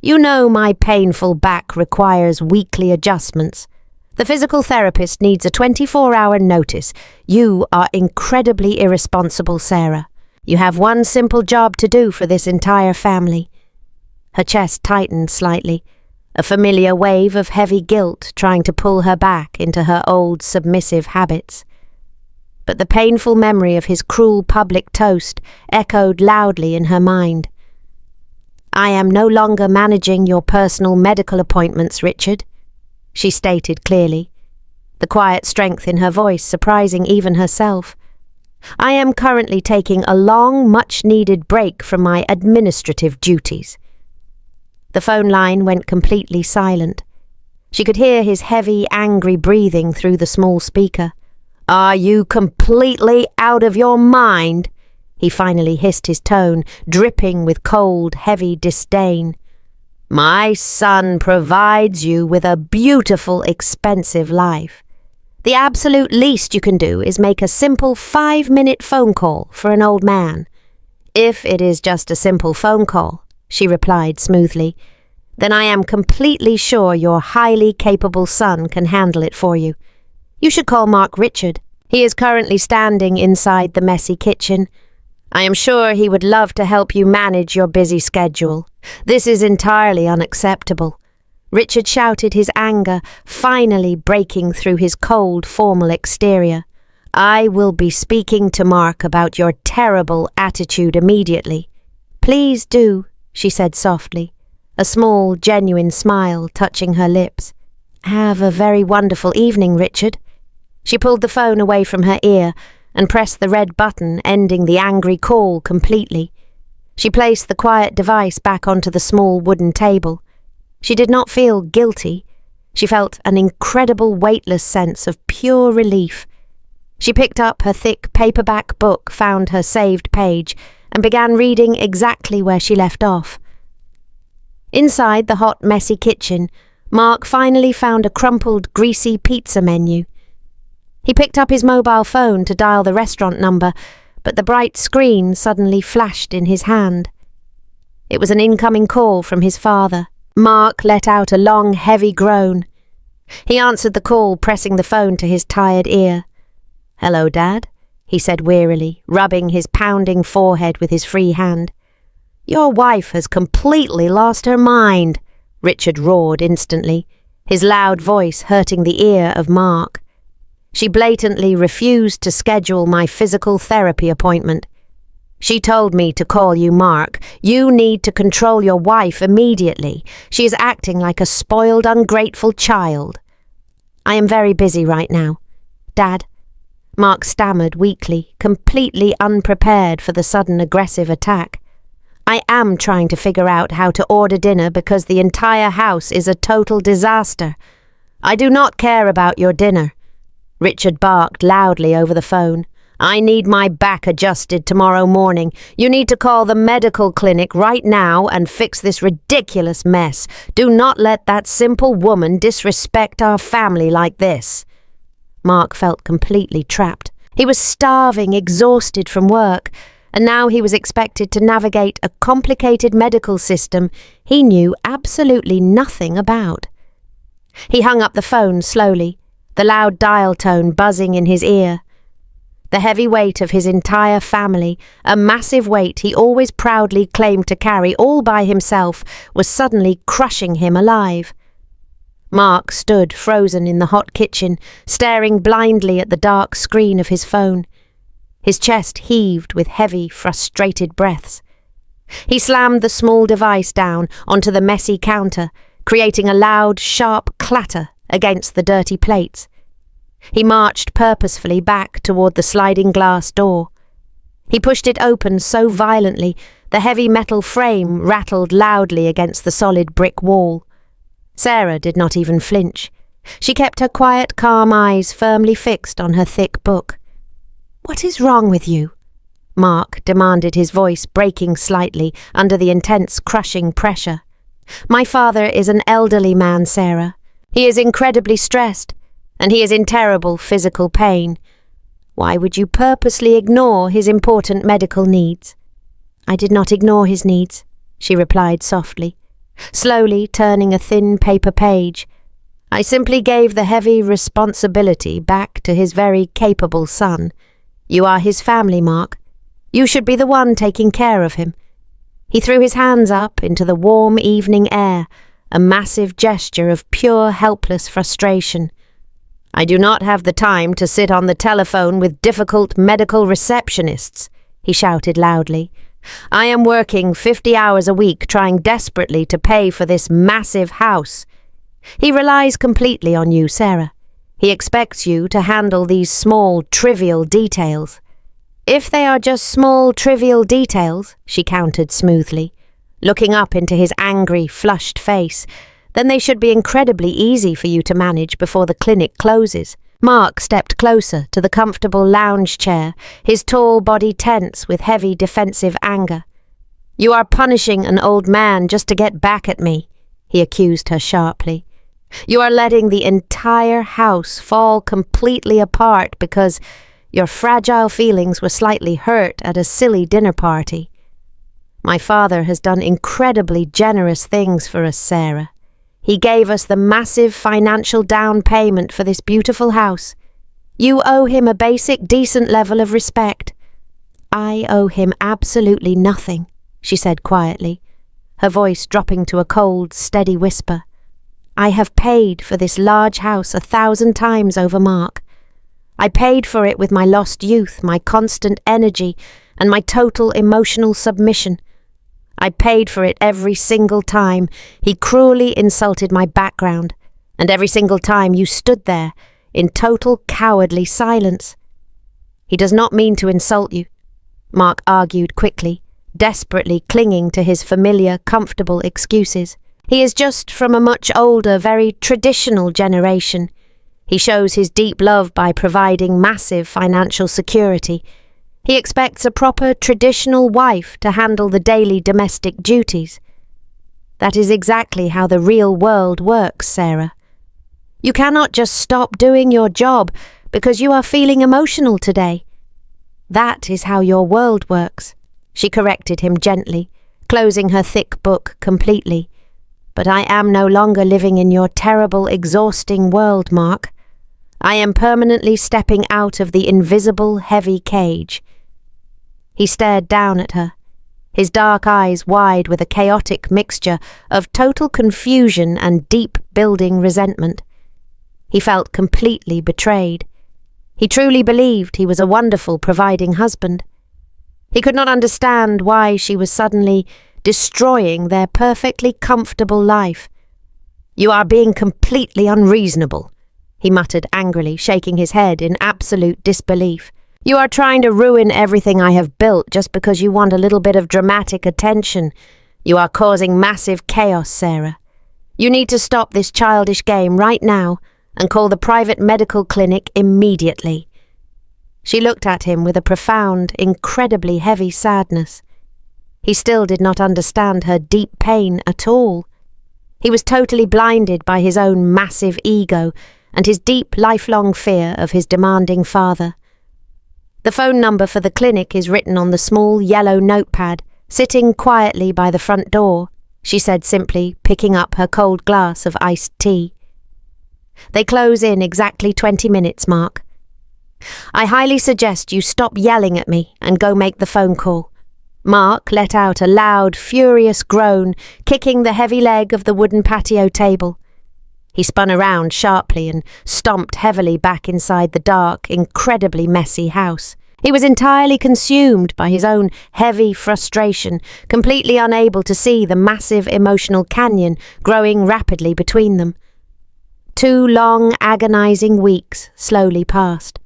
"You know my painful back requires weekly adjustments. The physical therapist needs a 24-hour notice. You are incredibly irresponsible, Sarah. You have one simple job to do for this entire family." Her chest tightened slightly, a familiar wave of heavy guilt trying to pull her back into her old submissive habits. But the painful memory of his cruel public toast echoed loudly in her mind. "I am no longer managing your personal medical appointments, Richard," she stated clearly, the quiet strength in her voice surprising even herself. "I am currently taking a long, much-needed break from my administrative duties." The phone line went completely silent. She could hear his heavy, angry breathing through the small speaker. Are you completely out of your mind? He finally hissed, his tone dripping with cold, heavy disdain. My son provides you with a beautiful, expensive life. The absolute least you can do is make a simple 5-minute phone call for an old man. If it is just a simple phone call, she replied smoothly, then I am completely sure your highly capable son can handle it for you. You should call Mark Richard. He is currently standing inside the messy kitchen. I am sure he would love to help you manage your busy schedule. This is entirely unacceptable. Richard shouted, his anger finally breaking through his cold, formal exterior. I will be speaking to Mark about your terrible attitude immediately. Please do, she said softly, a small, genuine smile touching her lips. Have a very wonderful evening, Richard. She pulled the phone away from her ear and pressed the red button ending the angry call completely. She placed the quiet device back onto the small wooden table. She did not feel guilty. She felt an incredible weightless sense of pure relief. She picked up her thick paperback book, found her saved page, and began reading exactly where she left off. Inside the hot, messy kitchen, Mark finally found a crumpled, greasy pizza menu. He picked up his mobile phone to dial the restaurant number, but the bright screen suddenly flashed in his hand. It was an incoming call from his father. Mark let out a long, heavy groan. He answered the call, pressing the phone to his tired ear. Hello, Dad, he said wearily, rubbing his pounding forehead with his free hand. Your wife has completely lost her mind, Richard roared instantly, his loud voice hurting the ear of Mark. She blatantly refused to schedule my physical therapy appointment. She told me to call you, Mark. You need to control your wife immediately. She is acting like a spoiled, ungrateful child. I am very busy right now. Dad, Mark stammered weakly, completely unprepared for the sudden aggressive attack. I am trying to figure out how to order dinner because the entire house is a total disaster. I do not care about your dinner. Richard barked loudly over the phone. I need my back adjusted tomorrow morning. You need to call the medical clinic right now and fix this ridiculous mess. Do not let that simple woman disrespect our family like this. Mark felt completely trapped. He was starving, exhausted from work, and now he was expected to navigate a complicated medical system he knew absolutely nothing about. He hung up the phone slowly, the loud dial tone buzzing in his ear. The heavy weight of his entire family, a massive weight he always proudly claimed to carry all by himself, was suddenly crushing him alive. Mark stood frozen in the hot kitchen, staring blindly at the dark screen of his phone. His chest heaved with heavy, frustrated breaths. He slammed the small device down onto the messy counter, creating a loud, sharp clatter against the dirty plates. He marched purposefully back toward the sliding glass door. He pushed it open so violently the heavy metal frame rattled loudly against the solid brick wall. Sarah did not even flinch. She kept her quiet, calm eyes firmly fixed on her thick book. "What is wrong with you?" Mark demanded, his voice breaking slightly under the intense, crushing pressure. "My father is an elderly man, Sarah. He is incredibly stressed, and he is in terrible physical pain. Why would you purposely ignore his important medical needs?" "I did not ignore his needs," she replied softly, slowly turning a thin paper page. "I simply gave the heavy responsibility back to his very capable son. You are his family, Mark. You should be the one taking care of him." He threw his hands up into the warm evening air, a massive gesture of pure, helpless frustration. "I do not have the time to sit on the telephone with difficult medical receptionists," he shouted loudly. "I am working 50 hours a week trying desperately to pay for this massive house. He relies completely on you, Sarah. He expects you to handle these small, trivial details." "If they are just small, trivial details," she countered smoothly, looking up into his angry, flushed face, "then they should be incredibly easy for you to manage before the clinic closes. Mark stepped closer to the comfortable lounge chair, his tall body tense with heavy defensive anger. "You are punishing an old man just to get back at me," he accused her sharply. "You are letting the entire house fall completely apart because your fragile feelings were slightly hurt at a silly dinner party. My father has done incredibly generous things for us, Sarah. He gave us the massive financial down payment for this beautiful house. You owe him a basic, decent level of respect." "I owe him absolutely nothing," she said quietly, her voice dropping to a cold, steady whisper. "I have paid for this large house 1,000 times over, Mark. I paid for it with my lost youth, my constant energy, and my total emotional submission. I paid for it every single time he cruelly insulted my background, and every single time you stood there in total cowardly silence." "He does not mean to insult you," Mark argued quickly, desperately clinging to his familiar, comfortable excuses. "He is just from a much older, very traditional generation. He shows his deep love by providing massive financial security. He expects a proper traditional wife to handle the daily domestic duties. That is exactly how the real world works, Sarah. You cannot just stop doing your job because you are feeling emotional today. That is how your world works," she corrected him gently, closing her thick book completely. "But I am no longer living in your terrible, exhausting world, Mark. I am permanently stepping out of the invisible, heavy cage." He stared down at her, his dark eyes wide with a chaotic mixture of total confusion and deep-building resentment. He felt completely betrayed. He truly believed he was a wonderful, providing husband. He could not understand why she was suddenly destroying their perfectly comfortable life. "You are being completely unreasonable," he muttered angrily, shaking his head in absolute disbelief. "You are trying to ruin everything I have built just because you want a little bit of dramatic attention. You are causing massive chaos, Sarah. You need to stop this childish game right now and call the private medical clinic immediately." She looked at him with a profound, incredibly heavy sadness. He still did not understand her deep pain at all. He was totally blinded by his own massive ego and his deep, lifelong fear of his demanding father. "The phone number for the clinic is written on the small yellow notepad, sitting quietly by the front door," she said simply, picking up her cold glass of iced tea. "They close in exactly 20 minutes, Mark. I highly suggest you stop yelling at me and go make the phone call." Mark let out a loud, furious groan, kicking the heavy leg of the wooden patio table. He spun around sharply and stomped heavily back inside the dark, incredibly messy house. He was entirely consumed by his own heavy frustration, completely unable to see the massive emotional canyon growing rapidly between them. 2 long, agonizing weeks slowly passed.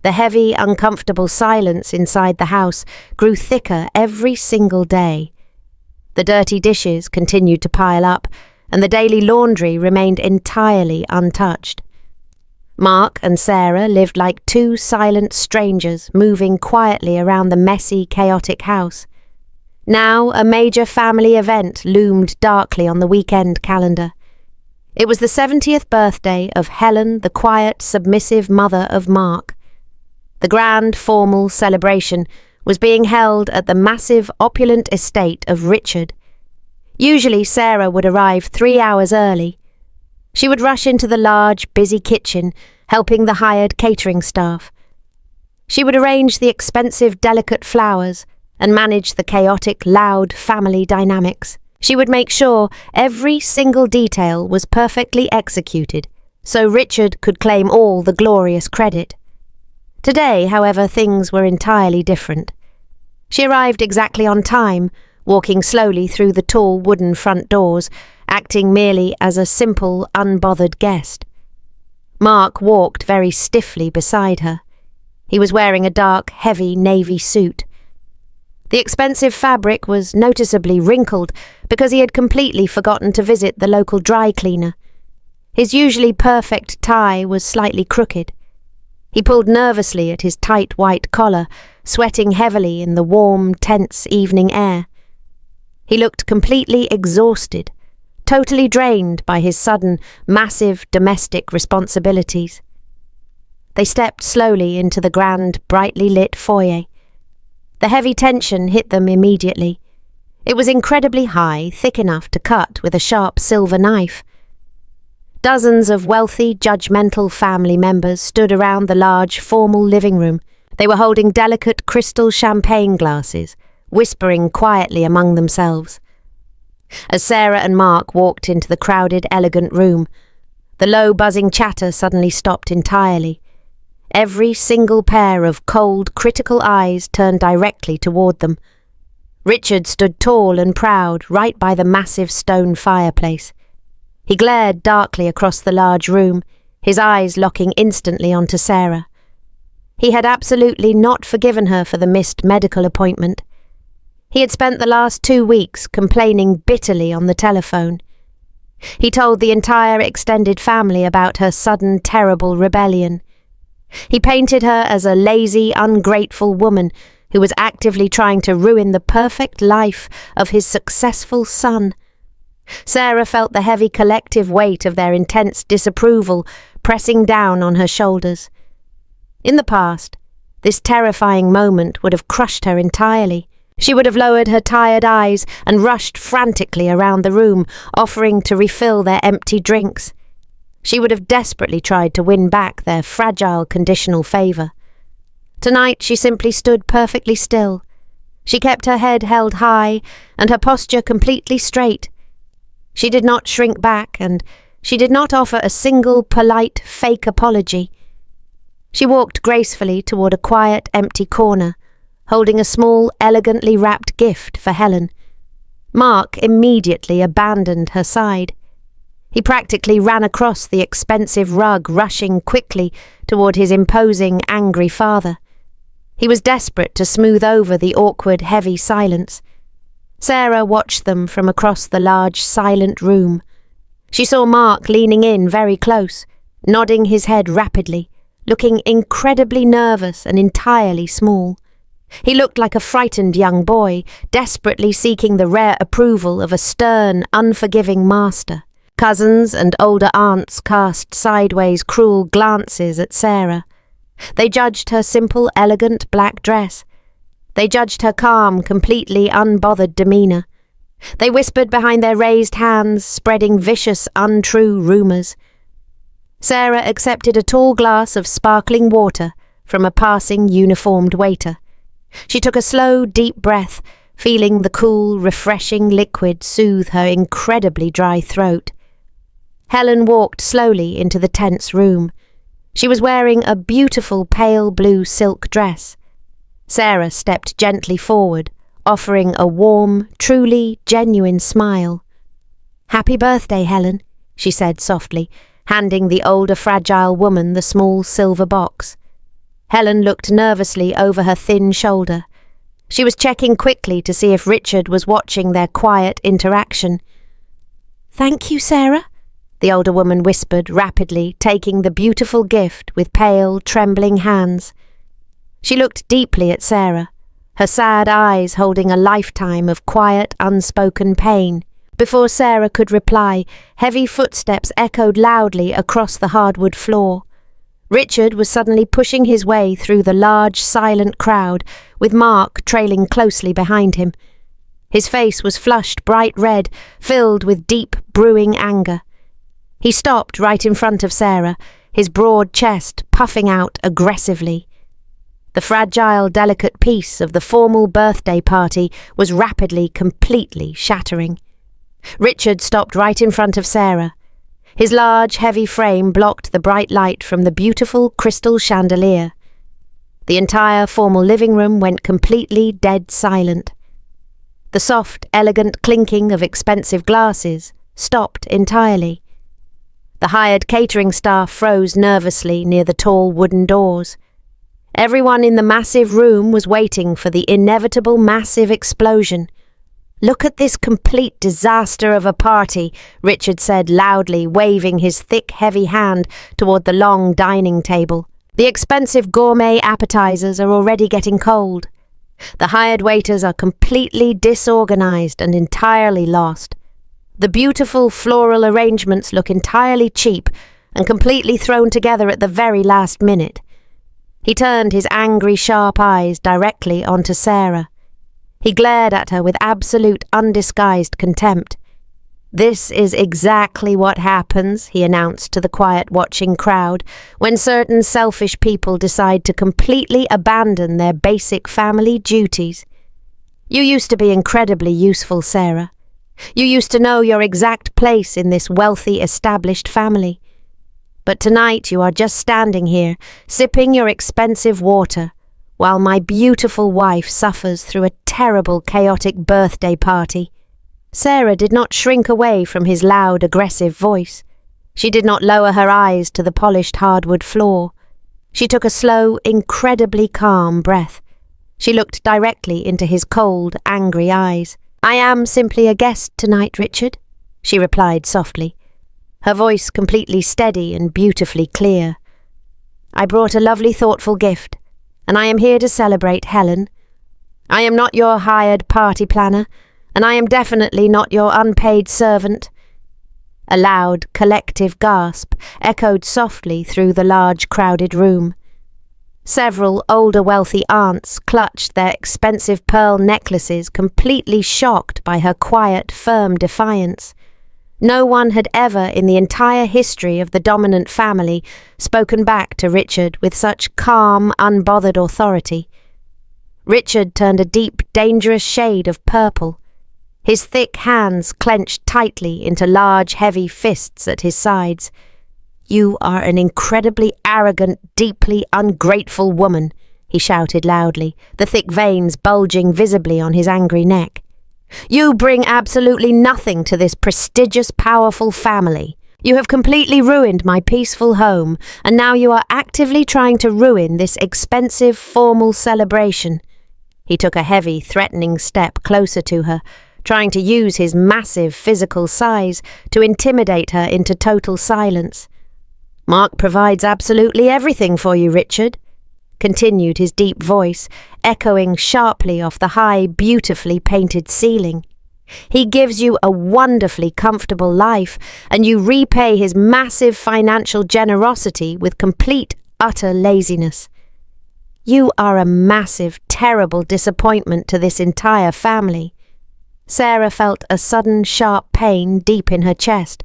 The heavy, uncomfortable silence inside the house grew thicker every single day. The dirty dishes continued to pile up, and the daily laundry remained entirely untouched. Mark and Sarah lived like 2 silent strangers moving quietly around the messy, chaotic house. Now a major family event loomed darkly on the weekend calendar. It was the 70th birthday of Helen, the quiet, submissive mother of Mark. The grand, formal celebration was being held at the massive, opulent estate of Richard. Usually Sarah would arrive 3 hours early. She would rush into the large, busy kitchen, helping the hired catering staff. She would arrange the expensive, delicate flowers and manage the chaotic, loud family dynamics. She would make sure every single detail was perfectly executed, so Richard could claim all the glorious credit. Today, however, things were entirely different. She arrived exactly on time, walking slowly through the tall wooden front doors, acting merely as a simple, unbothered guest. Mark walked very stiffly beside her. He was wearing a dark, heavy navy suit. The expensive fabric was noticeably wrinkled because he had completely forgotten to visit the local dry cleaner. His usually perfect tie was slightly crooked. He pulled nervously at his tight white collar, sweating heavily in the warm, tense evening air. He looked completely exhausted, totally drained by his sudden, massive domestic responsibilities. They stepped slowly into the grand, brightly lit foyer. The heavy tension hit them immediately. It was incredibly high, thick enough to cut with a sharp silver knife. Dozens of wealthy, judgmental family members stood around the large, formal living room. They were holding delicate crystal champagne glasses, whispering quietly among themselves. As Sarah and Mark walked into the crowded, elegant room, the low, buzzing chatter suddenly stopped entirely. Every single pair of cold, critical eyes turned directly toward them. Richard stood tall and proud right by the massive stone fireplace. He glared darkly across the large room, his eyes locking instantly onto Sarah. He had absolutely not forgiven her for the missed medical appointment. He had spent the last 2 weeks complaining bitterly on the telephone. He told the entire extended family about her sudden, terrible rebellion. He painted her as a lazy, ungrateful woman who was actively trying to ruin the perfect life of his successful son. Sarah felt the heavy collective weight of their intense disapproval pressing down on her shoulders. In the past, this terrifying moment would have crushed her entirely. She would have lowered her tired eyes and rushed frantically around the room, offering to refill their empty drinks. She would have desperately tried to win back their fragile conditional favour. Tonight she simply stood perfectly still. She kept her head held high and her posture completely straight. She did not shrink back, and she did not offer a single polite, fake apology. She walked gracefully toward a quiet, empty corner, holding a small, elegantly wrapped gift for Helen. Mark immediately abandoned her side. He practically ran across the expensive rug, rushing quickly toward his imposing, angry father. He was desperate to smooth over the awkward, heavy silence. Sarah watched them from across the large, silent room. She saw Mark leaning in very close, nodding his head rapidly, looking incredibly nervous and entirely small. He looked like a frightened young boy, desperately seeking the rare approval of a stern, unforgiving master. Cousins and older aunts cast sideways, cruel glances at Sarah. They judged her simple, elegant black dress. They judged her calm, completely unbothered demeanour. They whispered behind their raised hands, spreading vicious, untrue rumours. Sarah accepted a tall glass of sparkling water from a passing, uniformed waiter. She took a slow, deep breath, feeling the cool, refreshing liquid soothe her incredibly dry throat. Helen walked slowly into the tense room. She was wearing a beautiful pale blue silk dress. Sarah stepped gently forward, offering a warm, truly genuine smile. "Happy birthday, Helen," she said softly, handing the older, fragile woman the small silver box. Helen looked nervously over her thin shoulder. She was checking quickly to see if Richard was watching their quiet interaction. "Thank you, Sarah," the older woman whispered rapidly, taking the beautiful gift with pale, trembling hands. She looked deeply at Sarah, her sad eyes holding a lifetime of quiet, unspoken pain. Before Sarah could reply, heavy footsteps echoed loudly across the hardwood floor. Richard was suddenly pushing his way through the large, silent crowd, with Mark trailing closely behind him. His face was flushed bright red, filled with deep, brewing anger. He stopped right in front of Sarah, his broad chest puffing out aggressively. The fragile, delicate piece of the formal birthday party was rapidly, completely shattering. Richard stopped right in front of Sarah. His large, heavy frame blocked the bright light from the beautiful crystal chandelier. The entire formal living room went completely dead silent. The soft, elegant clinking of expensive glasses stopped entirely. The hired catering staff froze nervously near the tall wooden doors. Everyone in the massive room was waiting for the inevitable massive explosion. "Look at this complete disaster of a party," Richard said loudly, waving his thick, heavy hand toward the long dining table. "The expensive gourmet appetizers are already getting cold. The hired waiters are completely disorganized and entirely lost. The beautiful floral arrangements look entirely cheap and completely thrown together at the very last minute." He turned his angry, sharp eyes directly onto Sarah. He glared at her with absolute, undisguised contempt. "This is exactly what happens," he announced to the quiet watching crowd, "when certain selfish people decide to completely abandon their basic family duties. You used to be incredibly useful, Sarah. You used to know your exact place in this wealthy, established family. But tonight you are just standing here, sipping your expensive water, while my beautiful wife suffers through a terrible, chaotic birthday party." Sarah did not shrink away from his loud, aggressive voice. She did not lower her eyes to the polished hardwood floor. She took a slow, incredibly calm breath. She looked directly into his cold, angry eyes. "I am simply a guest tonight, Richard," she replied softly, her voice completely steady and beautifully clear. "I brought a lovely, thoughtful gift, and I am here to celebrate Helen. I am not your hired party planner, and I am definitely not your unpaid servant." A loud, collective gasp echoed softly through the large, crowded room. Several older wealthy aunts clutched their expensive pearl necklaces, completely shocked by her quiet, firm defiance. No one had ever in the entire history of the dominant family spoken back to Richard with such calm, unbothered authority. Richard turned a deep, dangerous shade of purple. His thick hands clenched tightly into large, heavy fists at his sides. "You are an incredibly arrogant, deeply ungrateful woman," he shouted loudly, the thick veins bulging visibly on his angry neck. "You bring absolutely nothing to this prestigious, powerful family. You have completely ruined my peaceful home, and now you are actively trying to ruin this expensive, formal celebration." He took a heavy, threatening step closer to her, trying to use his massive physical size to intimidate her into total silence. "Mark provides absolutely everything for you, Richard," continued his deep voice, echoing sharply off the high, beautifully painted ceiling. "He gives you a wonderfully comfortable life, and you repay his massive financial generosity with complete, utter laziness. You are a massive, terrible disappointment to this entire family." Sarah felt a sudden, sharp pain deep in her chest,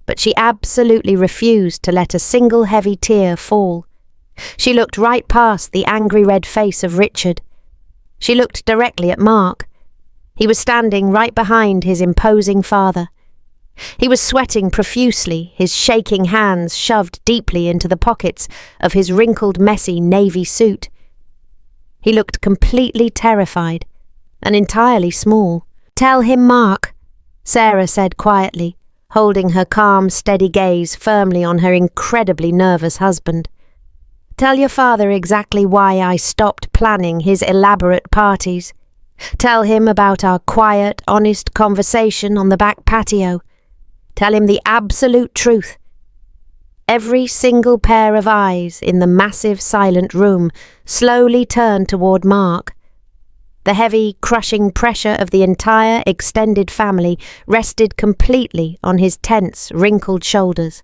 but she absolutely refused to let a single heavy tear fall. She looked right past the angry red face of Richard. She looked directly at Mark. He was standing right behind his imposing father. He was sweating profusely, his shaking hands shoved deeply into the pockets of his wrinkled, messy navy suit. He looked completely terrified and entirely small. "Tell him, Mark," Sarah said quietly, holding her calm, steady gaze firmly on her incredibly nervous husband. "Tell your father exactly why I stopped planning his elaborate parties. Tell him about our quiet, honest conversation on the back patio. Tell him the absolute truth." Every single pair of eyes in the massive, silent room slowly turned toward Mark. The heavy, crushing pressure of the entire extended family rested completely on his tense, wrinkled shoulders.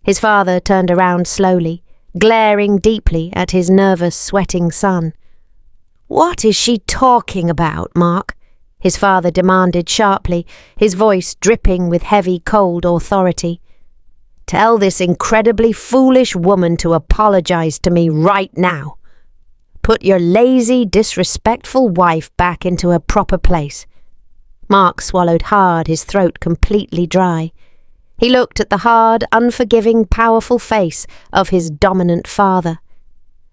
His father turned around slowly, glaring deeply at his nervous, sweating son. "What is she talking about, Mark?" his father demanded sharply, his voice dripping with heavy, cold authority. "Tell this incredibly foolish woman to apologize to me right now. Put your lazy, disrespectful wife back into her proper place." Mark swallowed hard, his throat completely dry. He looked at the hard, unforgiving, powerful face of his dominant father.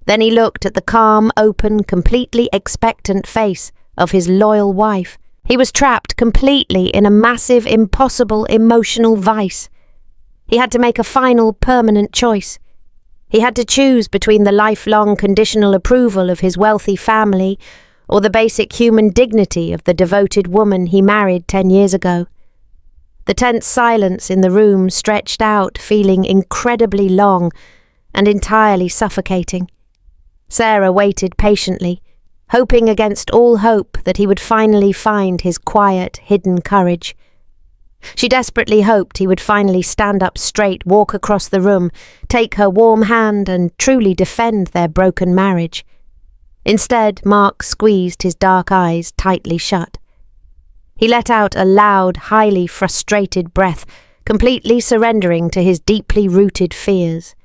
Then he looked at the calm, open, completely expectant face of his loyal wife. He was trapped completely in a massive, impossible emotional vice. He had to make a final, permanent choice. He had to choose between the lifelong conditional approval of his wealthy family or the basic human dignity of the devoted woman he married 10 years ago. The tense silence in the room stretched out, feeling incredibly long and entirely suffocating. Sarah waited patiently, hoping against all hope that he would finally find his quiet, hidden courage. She desperately hoped he would finally stand up straight, walk across the room, take her warm hand and truly defend their broken marriage. Instead, Mark squeezed his dark eyes tightly shut. He let out a loud, highly frustrated breath, completely surrendering to his deeply rooted fears.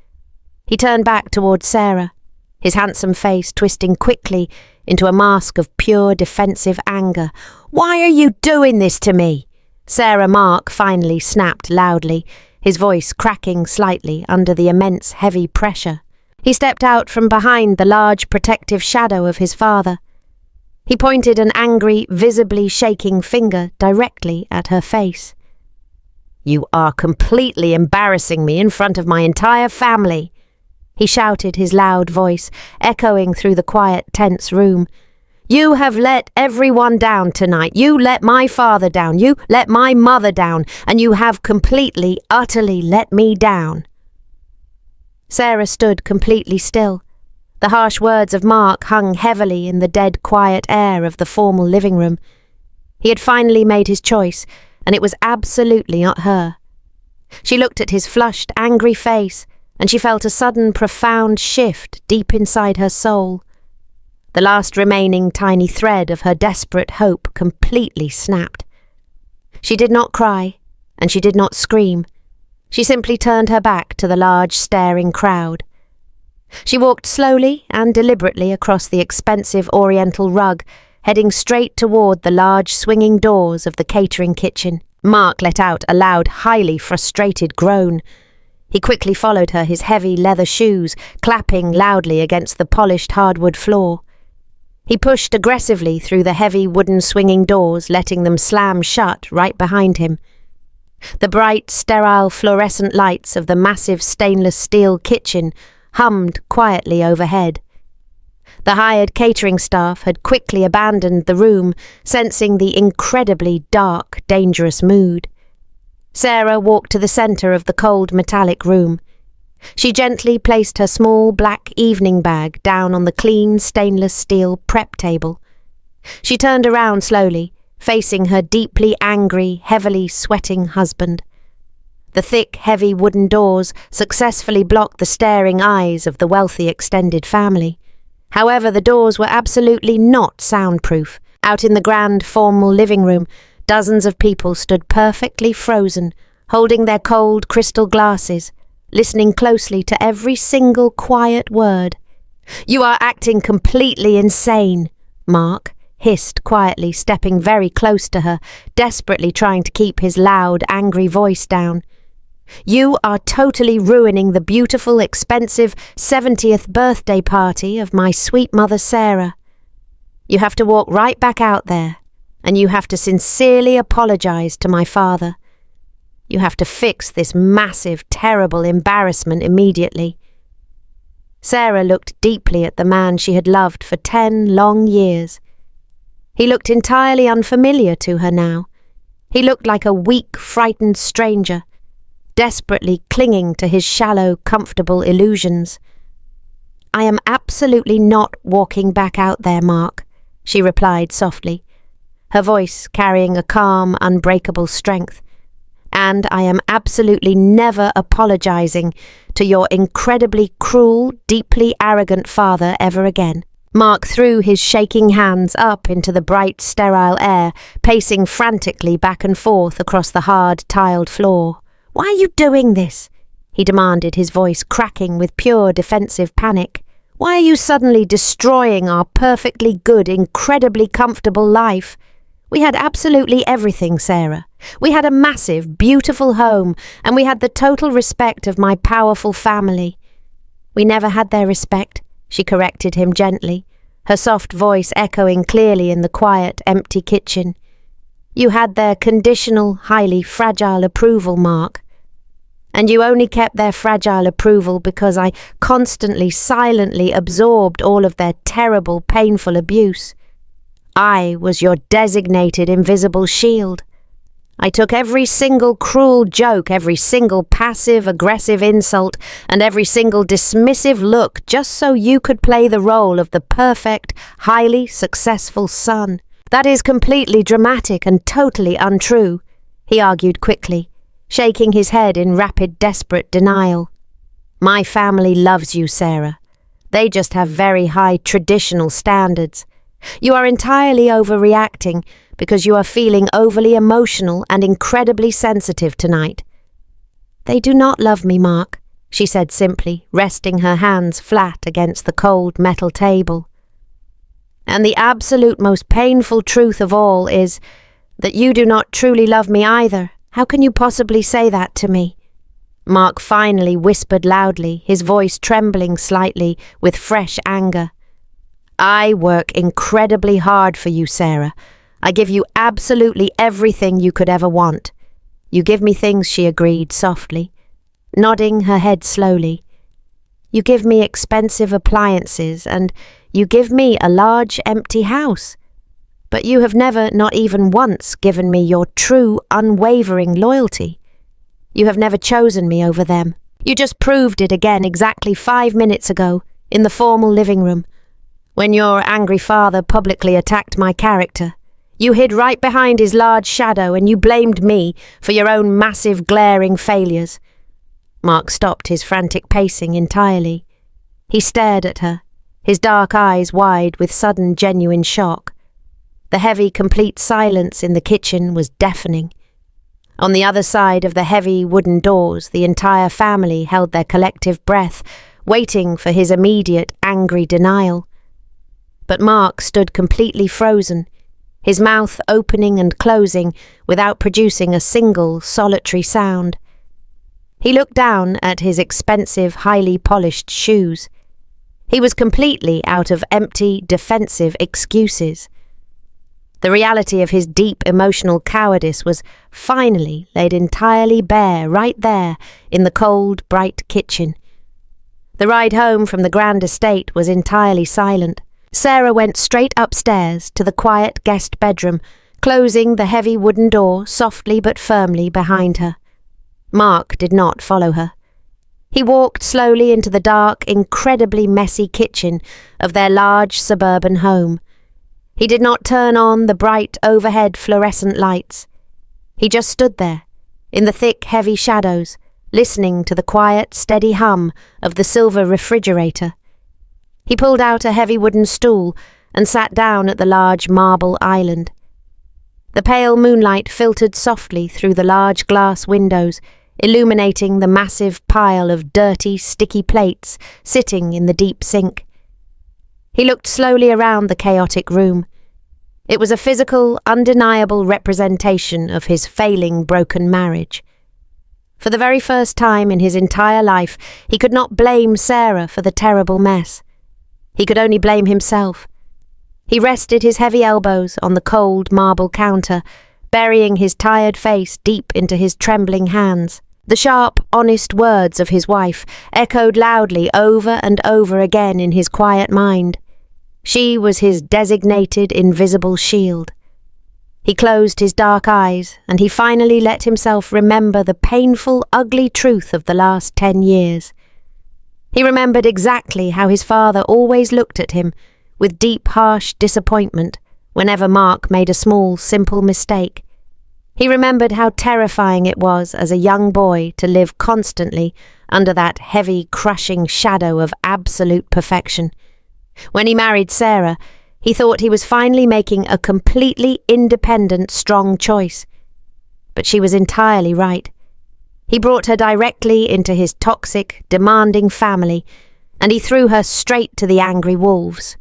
He turned back towards Sarah, his handsome face twisting quickly into a mask of pure defensive anger. "Why are you doing this to me?" Sarah Mark finally snapped loudly, his voice cracking slightly under the immense heavy pressure. He stepped out from behind the large protective shadow of his father. He pointed an angry, visibly shaking finger directly at her face. "You are completely embarrassing me in front of my entire family," he shouted, his loud voice echoing through the quiet, tense room. "You have let everyone down tonight. You let my father down. You let my mother down. And you have completely, utterly let me down." Sarah stood completely still. The harsh words of Mark hung heavily in the dead quiet air of the formal living room. He had finally made his choice, and it was absolutely not her. She looked at his flushed, angry face, and she felt a sudden, profound shift deep inside her soul. The last remaining tiny thread of her desperate hope completely snapped. She did not cry, and she did not scream. She simply turned her back to the large, staring crowd. She walked slowly and deliberately across the expensive oriental rug, heading straight toward the large swinging doors of the catering kitchen. Mark let out a loud, highly frustrated groan. He quickly followed her, his heavy leather shoes clapping loudly against the polished hardwood floor. He pushed aggressively through the heavy wooden swinging doors, letting them slam shut right behind him. The bright, sterile fluorescent lights of the massive stainless steel kitchen hummed quietly overhead. The hired catering staff had quickly abandoned the room, sensing the incredibly dark, dangerous mood. Sarah walked to the centre of the cold metallic room. She gently placed her small black evening bag down on the clean stainless steel prep table. She turned around slowly, facing her deeply angry, heavily sweating husband. The thick, heavy wooden doors successfully blocked the staring eyes of the wealthy extended family. However, the doors were absolutely not soundproof. Out in the grand, formal living room, dozens of people stood perfectly frozen, holding their cold crystal glasses, listening closely to every single quiet word. "You are acting completely insane," Mark hissed quietly, stepping very close to her, desperately trying to keep his loud, angry voice down. "You are totally ruining the beautiful, expensive 70th birthday party of my sweet mother Sarah. You have to walk right back out there, and you have to sincerely apologize to my father. You have to fix this massive, terrible embarrassment immediately." Sarah looked deeply at the man she had loved for 10 long years. He looked entirely unfamiliar to her now. He looked like a weak, frightened stranger, desperately clinging to his shallow, comfortable illusions. "I am absolutely not walking back out there, Mark," she replied softly, her voice carrying a calm, unbreakable strength. "And I am absolutely never apologizing to your incredibly cruel, deeply arrogant father ever again." Mark threw his shaking hands up into the bright, sterile air, pacing frantically back and forth across the hard, tiled floor. "Why are you doing this?" he demanded, his voice cracking with pure defensive panic. "Why are you suddenly destroying our perfectly good, incredibly comfortable life? We had absolutely everything, Sarah. We had a massive, beautiful home, and we had the total respect of my powerful family." "We never had their respect," she corrected him gently, her soft voice echoing clearly in the quiet, empty kitchen. "You had their conditional, highly fragile approval, Mark. And you only kept their fragile approval because I constantly, silently absorbed all of their terrible, painful abuse. I was your designated invisible shield. I took every single cruel joke, every single passive-aggressive insult, and every single dismissive look just so you could play the role of the perfect, highly successful son. That is completely dramatic and totally untrue, he argued quickly, shaking his head in rapid, desperate denial. My family loves you, Sarah. They just have very high traditional standards. You are entirely overreacting because you are feeling overly emotional and incredibly sensitive tonight. They do not love me, Mark, she said simply, resting her hands flat against the cold metal table. And the absolute most painful truth of all is that you do not truly love me either. How can you possibly say that to me? Mark finally whispered loudly, his voice trembling slightly with fresh anger. I work incredibly hard for you, Sarah. I give you absolutely everything you could ever want. You give me things, she agreed softly, nodding her head slowly. You give me expensive appliances, and you give me a large empty house. But you have never, not even once, given me your true, unwavering loyalty. You have never chosen me over them. You just proved it again exactly 5 minutes ago, in the formal living room, when your angry father publicly attacked my character. You hid right behind his large shadow and you blamed me for your own massive, glaring failures. Mark stopped his frantic pacing entirely. He stared at her, his dark eyes wide with sudden, genuine shock. The heavy, complete silence in the kitchen was deafening. On the other side of the heavy wooden doors, the entire family held their collective breath, waiting for his immediate, angry denial. But Mark stood completely frozen, his mouth opening and closing without producing a single, solitary sound. He looked down at his expensive, highly polished shoes. He was completely out of empty, defensive excuses. The reality of his deep emotional cowardice was finally laid entirely bare right there in the cold, bright kitchen. The ride home from the grand estate was entirely silent. Sarah went straight upstairs to the quiet guest bedroom, closing the heavy wooden door softly but firmly behind her. Mark did not follow her. He walked slowly into the dark, incredibly messy kitchen of their large suburban home. He did not turn on the bright overhead fluorescent lights. He just stood there, in the thick, heavy shadows, listening to the quiet, steady hum of the silver refrigerator. He pulled out a heavy wooden stool and sat down at the large marble island. The pale moonlight filtered softly through the large glass windows, illuminating the massive pile of dirty, sticky plates sitting in the deep sink. He looked slowly around the chaotic room. It was a physical, undeniable representation of his failing, broken marriage. For the very first time in his entire life, he could not blame Sarah for the terrible mess. He could only blame himself. He rested his heavy elbows on the cold marble counter, burying his tired face deep into his trembling hands. The sharp, honest words of his wife echoed loudly over and over again in his quiet mind. She was his designated invisible shield. He closed his dark eyes, and he finally let himself remember the painful, ugly truth of the last 10 years. He remembered exactly how his father always looked at him, with deep, harsh disappointment, whenever Mark made a small, simple mistake. He remembered how terrifying it was as a young boy to live constantly under that heavy, crushing shadow of absolute perfection. When he married Sarah, he thought he was finally making a completely independent, strong choice. But she was entirely right. He brought her directly into his toxic, demanding family, and he threw her straight to the angry wolves.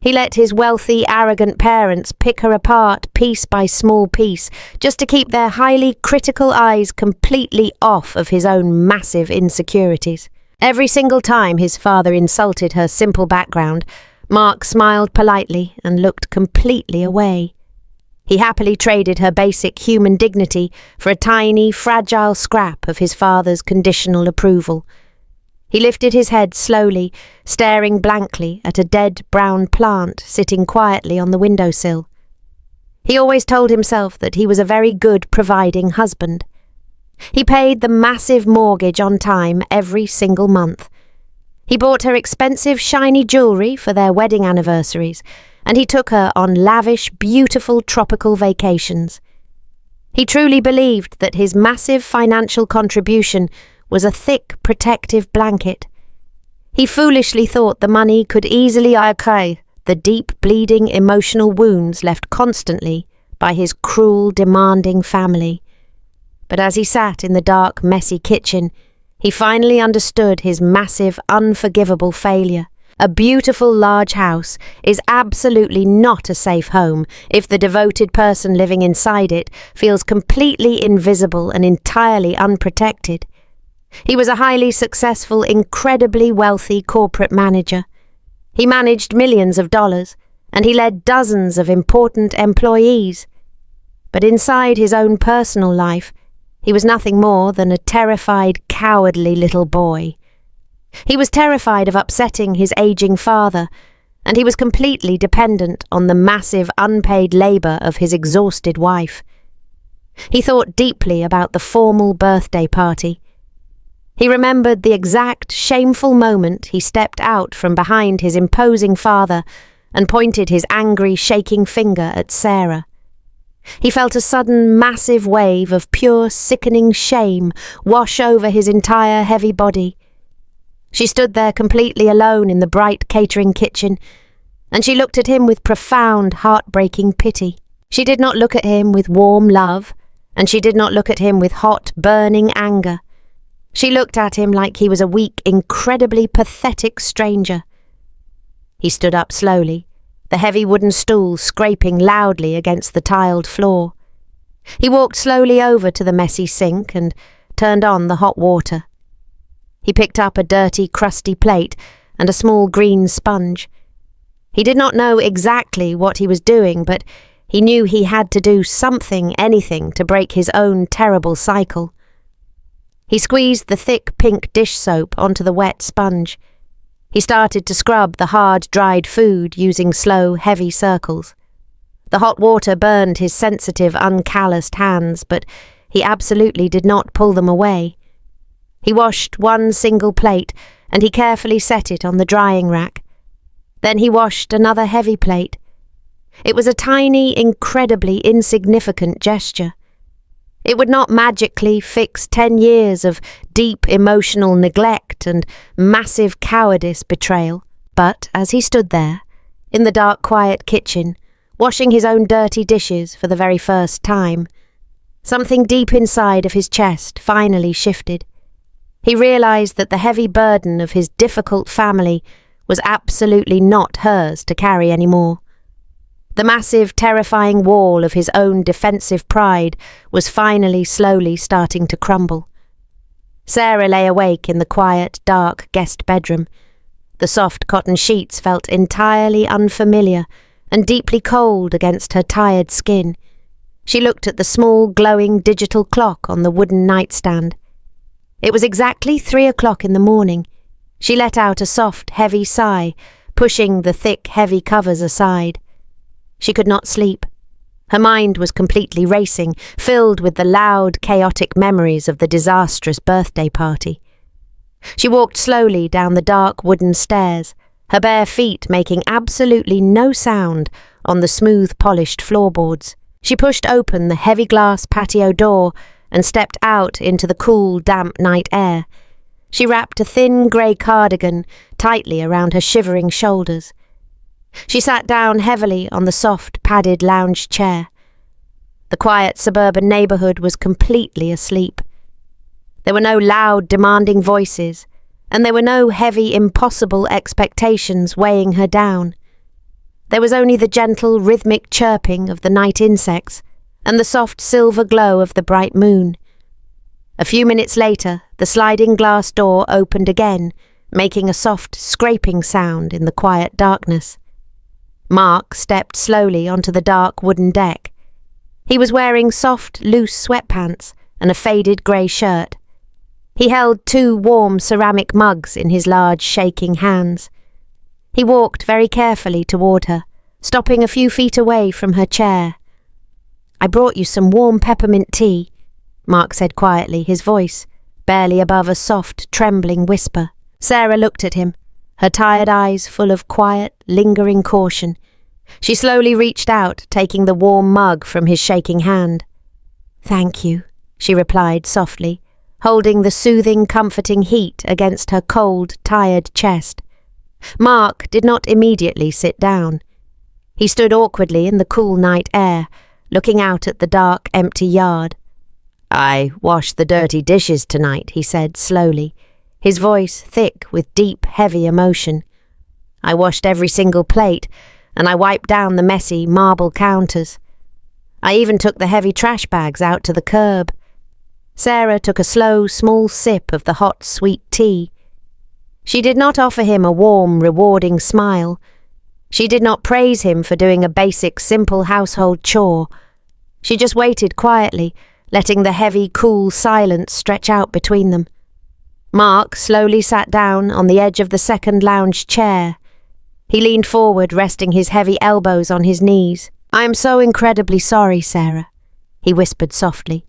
He let his wealthy, arrogant parents pick her apart piece by small piece, just to keep their highly critical eyes completely off of his own massive insecurities. Every single time his father insulted her simple background, Mark smiled politely and looked completely away. He happily traded her basic human dignity for a tiny, fragile scrap of his father's conditional approval. He lifted his head slowly, staring blankly at a dead brown plant sitting quietly on the windowsill. He always told himself that he was a very good providing husband. He paid the massive mortgage on time every single month. He bought her expensive shiny jewellery for their wedding anniversaries, and he took her on lavish, beautiful tropical vacations. He truly believed that his massive financial contribution was a thick, protective blanket. He foolishly thought the money could easily okay the deep, bleeding emotional wounds left constantly by his cruel, demanding family. But as he sat in the dark, messy kitchen, he finally understood his massive, unforgivable failure. A beautiful large house is absolutely not a safe home if the devoted person living inside it feels completely invisible and entirely unprotected. He was a highly successful, incredibly wealthy corporate manager. He managed millions of dollars, and he led dozens of important employees. But inside his own personal life, he was nothing more than a terrified, cowardly little boy. He was terrified of upsetting his aging father, and he was completely dependent on the massive unpaid labour of his exhausted wife. He thought deeply about the formal birthday party. He remembered the exact shameful moment he stepped out from behind his imposing father and pointed his angry, shaking finger at Sarah. He felt a sudden, massive wave of pure, sickening shame wash over his entire heavy body. She stood there completely alone in the bright catering kitchen, and she looked at him with profound, heartbreaking pity. She did not look at him with warm love, and she did not look at him with hot, burning anger. She looked at him like he was a weak, incredibly pathetic stranger. He stood up slowly, the heavy wooden stool scraping loudly against the tiled floor. He walked slowly over to the messy sink and turned on the hot water. He picked up a dirty, crusty plate and a small green sponge. He did not know exactly what he was doing, but he knew he had to do something, anything, to break his own terrible cycle. He squeezed the thick pink dish soap onto the wet sponge. He started to scrub the hard, dried food using slow, heavy circles. The hot water burned his sensitive, uncalloused hands, but he absolutely did not pull them away. He washed one single plate, and he carefully set it on the drying rack. Then he washed another heavy plate. It was a tiny, incredibly insignificant gesture. It would not magically fix 10 years of deep emotional neglect and massive cowardice betrayal, but as he stood there, in the dark, quiet kitchen, washing his own dirty dishes for the very first time, something deep inside of his chest finally shifted. He realized that the heavy burden of his difficult family was absolutely not hers to carry anymore. The massive, terrifying wall of his own defensive pride was finally slowly starting to crumble. Sarah lay awake in the quiet, dark guest bedroom. The soft cotton sheets felt entirely unfamiliar and deeply cold against her tired skin. She looked at the small, glowing digital clock on the wooden nightstand. It was exactly 3 o'clock in the morning. She let out a soft, heavy sigh, pushing the thick, heavy covers aside. She could not sleep. Her mind was completely racing, filled with the loud, chaotic memories of the disastrous birthday party. She walked slowly down the dark wooden stairs, her bare feet making absolutely no sound on the smooth, polished floorboards. She pushed open the heavy glass patio door and stepped out into the cool, damp night air. She wrapped a thin grey cardigan tightly around her shivering shoulders. She sat down heavily on the soft, padded lounge chair. The quiet suburban neighbourhood was completely asleep. There were no loud, demanding voices, and there were no heavy, impossible expectations weighing her down. There was only the gentle, rhythmic chirping of the night insects and the soft silver glow of the bright moon. A few minutes later, the sliding glass door opened again, making a soft, scraping sound in the quiet darkness. Mark stepped slowly onto the dark wooden deck. He was wearing soft, loose sweatpants and a faded grey shirt. He held 2 warm ceramic mugs in his large, shaking hands. He walked very carefully toward her, stopping a few feet away from her chair. "I brought you some warm peppermint tea," Mark said quietly, his voice barely above a soft, trembling whisper. Sarah looked at him, her tired eyes full of quiet, lingering caution. She slowly reached out, taking the warm mug from his shaking hand. "Thank you," she replied softly, holding the soothing, comforting heat against her cold, tired chest. Mark did not immediately sit down. He stood awkwardly in the cool night air, looking out at the dark, empty yard. "I washed the dirty dishes tonight," he said slowly, his voice thick with deep, heavy emotion. "I washed every single plate, and I wiped down the messy marble counters. I even took the heavy trash bags out to the curb." Sarah took a slow, small sip of the hot, sweet tea. She did not offer him a warm, rewarding smile. She did not praise him for doing a basic, simple household chore. She just waited quietly, letting the heavy, cool silence stretch out between them. Mark slowly sat down on the edge of the second lounge chair. He leaned forward, resting his heavy elbows on his knees. "I am so incredibly sorry, Sarah," he whispered softly,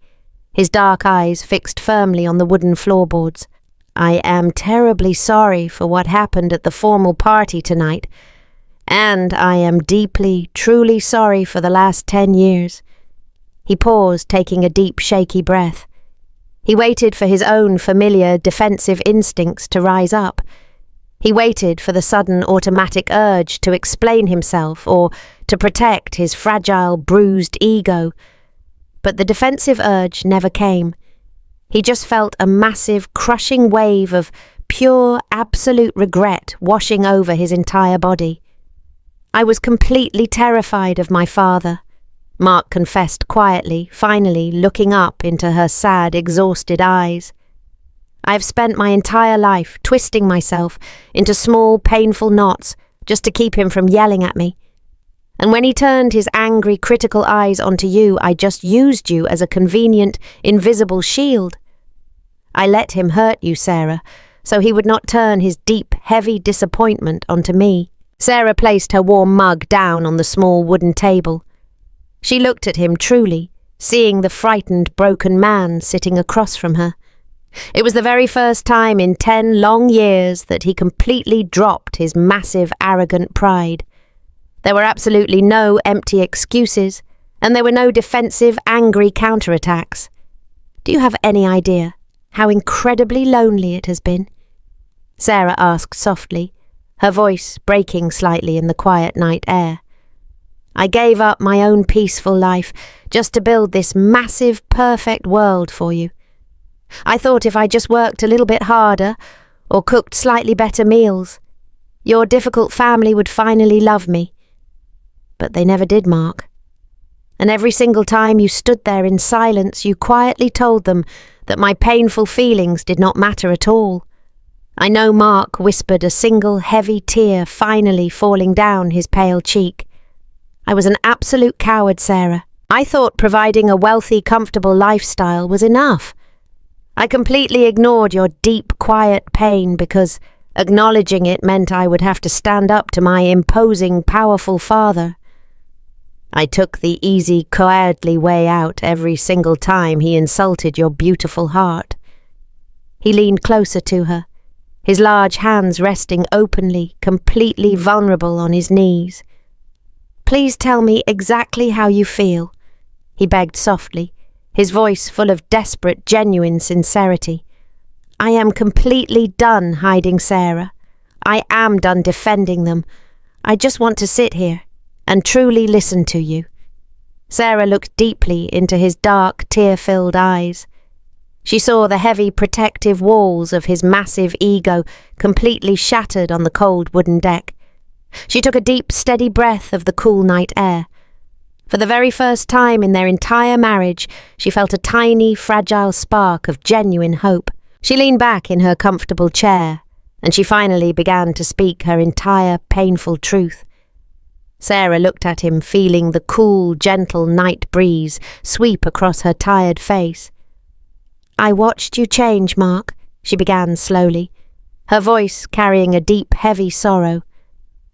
his dark eyes fixed firmly on the wooden floorboards. "I am terribly sorry for what happened at the formal party tonight, and I am deeply, truly sorry for the last 10 years. He paused, taking a deep, shaky breath. He waited for his own familiar, defensive instincts to rise up. He waited for the sudden automatic urge to explain himself or to protect his fragile, bruised ego. But the defensive urge never came. He just felt a massive, crushing wave of pure, absolute regret washing over his entire body. "I was completely terrified of my father," Mark confessed quietly, finally looking up into her sad, exhausted eyes. "I've spent my entire life twisting myself into small, painful knots just to keep him from yelling at me. And when he turned his angry, critical eyes onto you, I just used you as a convenient, invisible shield. I let him hurt you, Sarah, so he would not turn his deep, heavy disappointment onto me." Sarah placed her warm mug down on the small wooden table. She looked at him truly, seeing the frightened, broken man sitting across from her. It was the very first time in 10 long years that he completely dropped his massive, arrogant pride. There were absolutely no empty excuses, and there were no defensive, angry counterattacks. "Do you have any idea how incredibly lonely it has been?" Sarah asked softly, her voice breaking slightly in the quiet night air. "I gave up my own peaceful life just to build this massive, perfect world for you. I thought if I just worked a little bit harder or cooked slightly better meals, your difficult family would finally love me. But they never did, Mark. And every single time you stood there in silence, you quietly told them that my painful feelings did not matter at all." I know Mark whispered, a single heavy tear finally falling down his pale cheek. "I was an absolute coward, Sarah. I thought providing a wealthy, comfortable lifestyle was enough. I completely ignored your deep, quiet pain because acknowledging it meant I would have to stand up to my imposing, powerful father. I took the easy, cowardly way out every single time he insulted your beautiful heart." He leaned closer to her, his large hands resting openly, completely vulnerable on his knees. "Please tell me exactly how you feel," he begged softly, his voice full of desperate, genuine sincerity. "I am completely done hiding Sarah. I am done defending them. I just want to sit here and truly listen to you." Sarah looked deeply into his dark, tear-filled eyes. She saw the heavy, protective walls of his massive ego completely shattered on the cold wooden deck. She took a deep, steady breath of the cool night air. For the very first time in their entire marriage, she felt a tiny, fragile spark of genuine hope. She leaned back in her comfortable chair, and she finally began to speak her entire, painful truth. Sarah looked at him, feeling the cool, gentle night breeze sweep across her tired face. "I watched you change, Mark," she began slowly, her voice carrying a deep, heavy sorrow.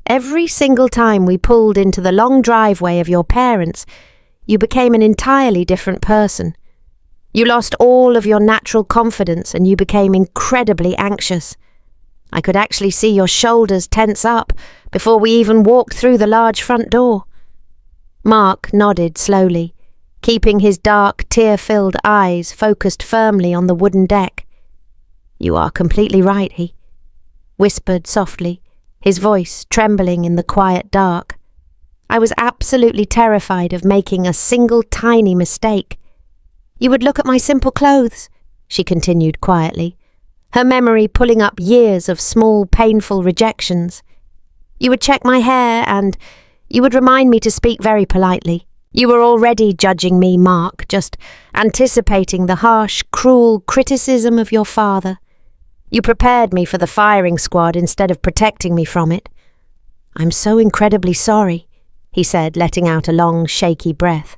"Every single time we pulled into the long driveway of your parents, you became an entirely different person. You lost all of your natural confidence and you became incredibly anxious. I could actually see your shoulders tense up before we even walked through the large front door." Mark nodded slowly, keeping his dark, tear-filled eyes focused firmly on the wooden deck. "You are completely right," he whispered softly, his voice trembling in the quiet dark. "I was absolutely terrified of making a single tiny mistake. You would look at my simple clothes," she continued quietly, her memory pulling up years of small, painful rejections. "You would check my hair and you would remind me to speak very politely. You were already judging me, Mark, just anticipating the harsh, cruel criticism of your father. You prepared me for the firing squad instead of protecting me from it. I'm so incredibly sorry," he said, letting out a long, shaky breath.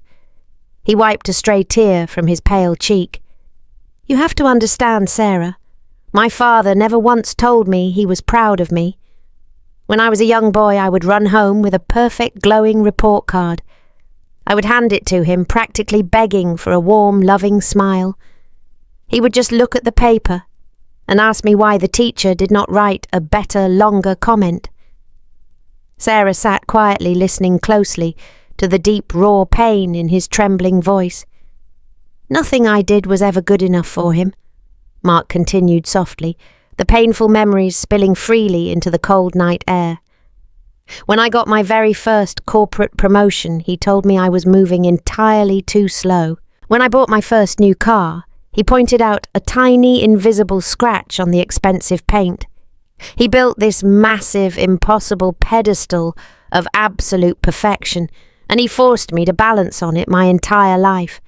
He wiped a stray tear from his pale cheek. "You have to understand, Sarah. My father never once told me he was proud of me. When I was a young boy, I would run home with a perfect, glowing report card. I would hand it to him, practically begging for a warm, loving smile. He would just look at the paper and ask me why the teacher did not write a better, longer comment." Sarah sat quietly, listening closely to the deep, raw pain in his trembling voice. "Nothing I did was ever good enough for him," Mark continued softly, the painful memories spilling freely into the cold night air. "When I got my very first corporate promotion, he told me I was moving entirely too slow. When I bought my first new car, he pointed out a tiny, invisible scratch on the expensive paint. He built this massive, impossible pedestal of absolute perfection, and he forced me to balance on it my entire life.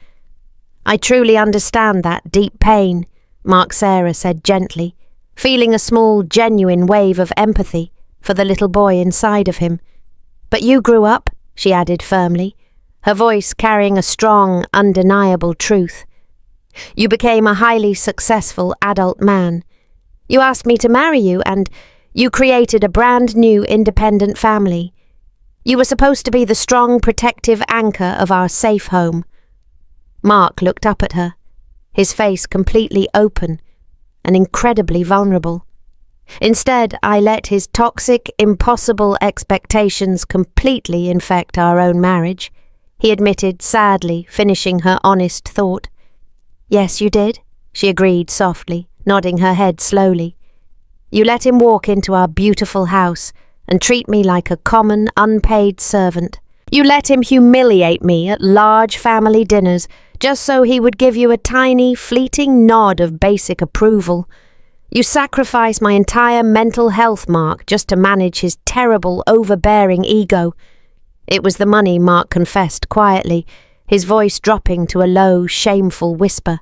I truly understand that deep pain," Mark Sarah said gently, feeling a small, genuine wave of empathy for the little boy inside of him. "But you grew up," she added firmly, her voice carrying a strong, undeniable truth. "You became a highly successful adult man. You asked me to marry you, and you created a brand new independent family. You were supposed to be the strong, protective anchor of our safe home." Mark looked up at her, his face completely open and incredibly vulnerable. "Instead, I let his toxic, impossible expectations completely infect our own marriage," he admitted sadly, finishing her honest thought. "Yes, you did," she agreed softly, nodding her head slowly. "You let him walk into our beautiful house and treat me like a common, unpaid servant. You let him humiliate me at large family dinners just so he would give you a tiny, fleeting nod of basic approval. You sacrificed my entire mental health, Mark, just to manage his terrible, overbearing ego." It was the money, Mark confessed quietly, his voice dropping to a low, shameful whisper.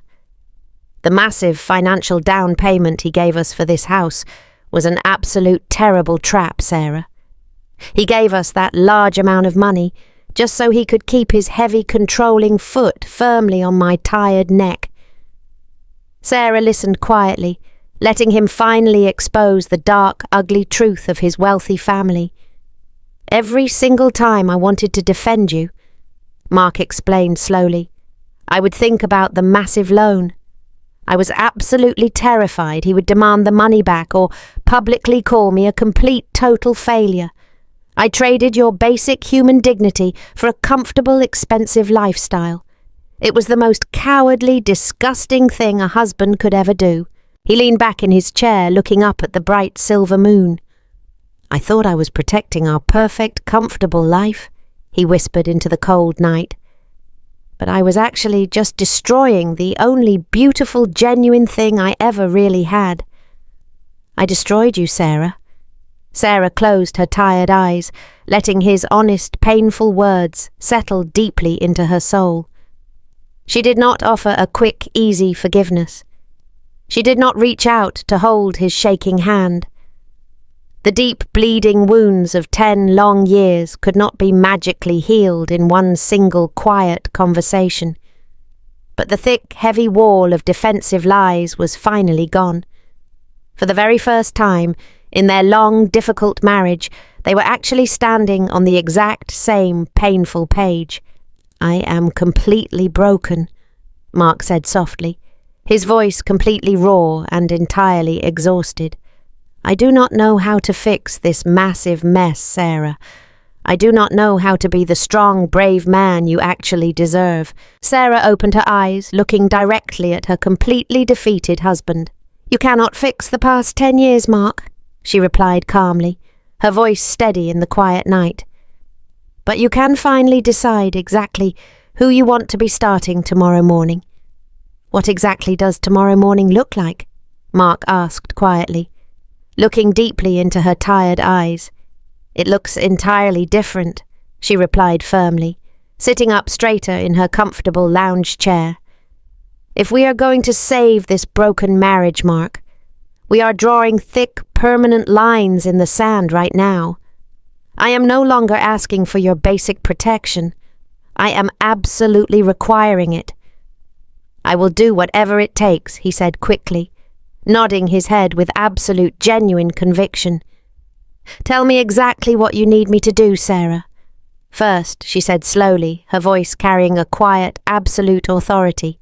"The massive financial down payment he gave us for this house was an absolute terrible trap, Sarah. He gave us that large amount of money just so he could keep his heavy, controlling foot firmly on my tired neck." Sarah listened quietly, letting him finally expose the dark, ugly truth of his wealthy family. "Every single time I wanted to defend you," Mark explained slowly, "I would think about the massive loan. I was absolutely terrified he would demand the money back or publicly call me a complete, total failure. I traded your basic human dignity for a comfortable, expensive lifestyle. It was the most cowardly, disgusting thing a husband could ever do." He leaned back in his chair, looking up at the bright silver moon. "I thought I was protecting our perfect, comfortable life," he whispered into the cold night. "But I was actually just destroying the only beautiful, genuine thing I ever really had. I destroyed you, Sarah." Sarah closed her tired eyes, letting his honest, painful words settle deeply into her soul. She did not offer a quick, easy forgiveness. She did not reach out to hold his shaking hand. The deep, bleeding wounds of 10 long years could not be magically healed in one single, quiet conversation. But the thick, heavy wall of defensive lies was finally gone. For the very first time, in their long, difficult marriage, they were actually standing on the exact same painful page. "I am completely broken," Mark said softly, his voice completely raw and entirely exhausted. "I do not know how to fix this massive mess, Sarah. I do not know how to be the strong, brave man you actually deserve." Sarah opened her eyes, looking directly at her completely defeated husband. "You cannot fix the past 10 years, Mark," she replied calmly, her voice steady in the quiet night. "But you can finally decide exactly who you want to be starting tomorrow morning." "What exactly does tomorrow morning look like?" Mark asked quietly, looking deeply into her tired eyes. "It looks entirely different," she replied firmly, sitting up straighter in her comfortable lounge chair. "If we are going to save this broken marriage, Mark, we are drawing thick, permanent lines in the sand right now. I am no longer asking for your basic protection. I am absolutely requiring it." "I will do whatever it takes," he said quickly, nodding his head with absolute, genuine conviction. "Tell me exactly what you need me to do, Sarah." "First," she said slowly, her voice carrying a quiet, absolute authority,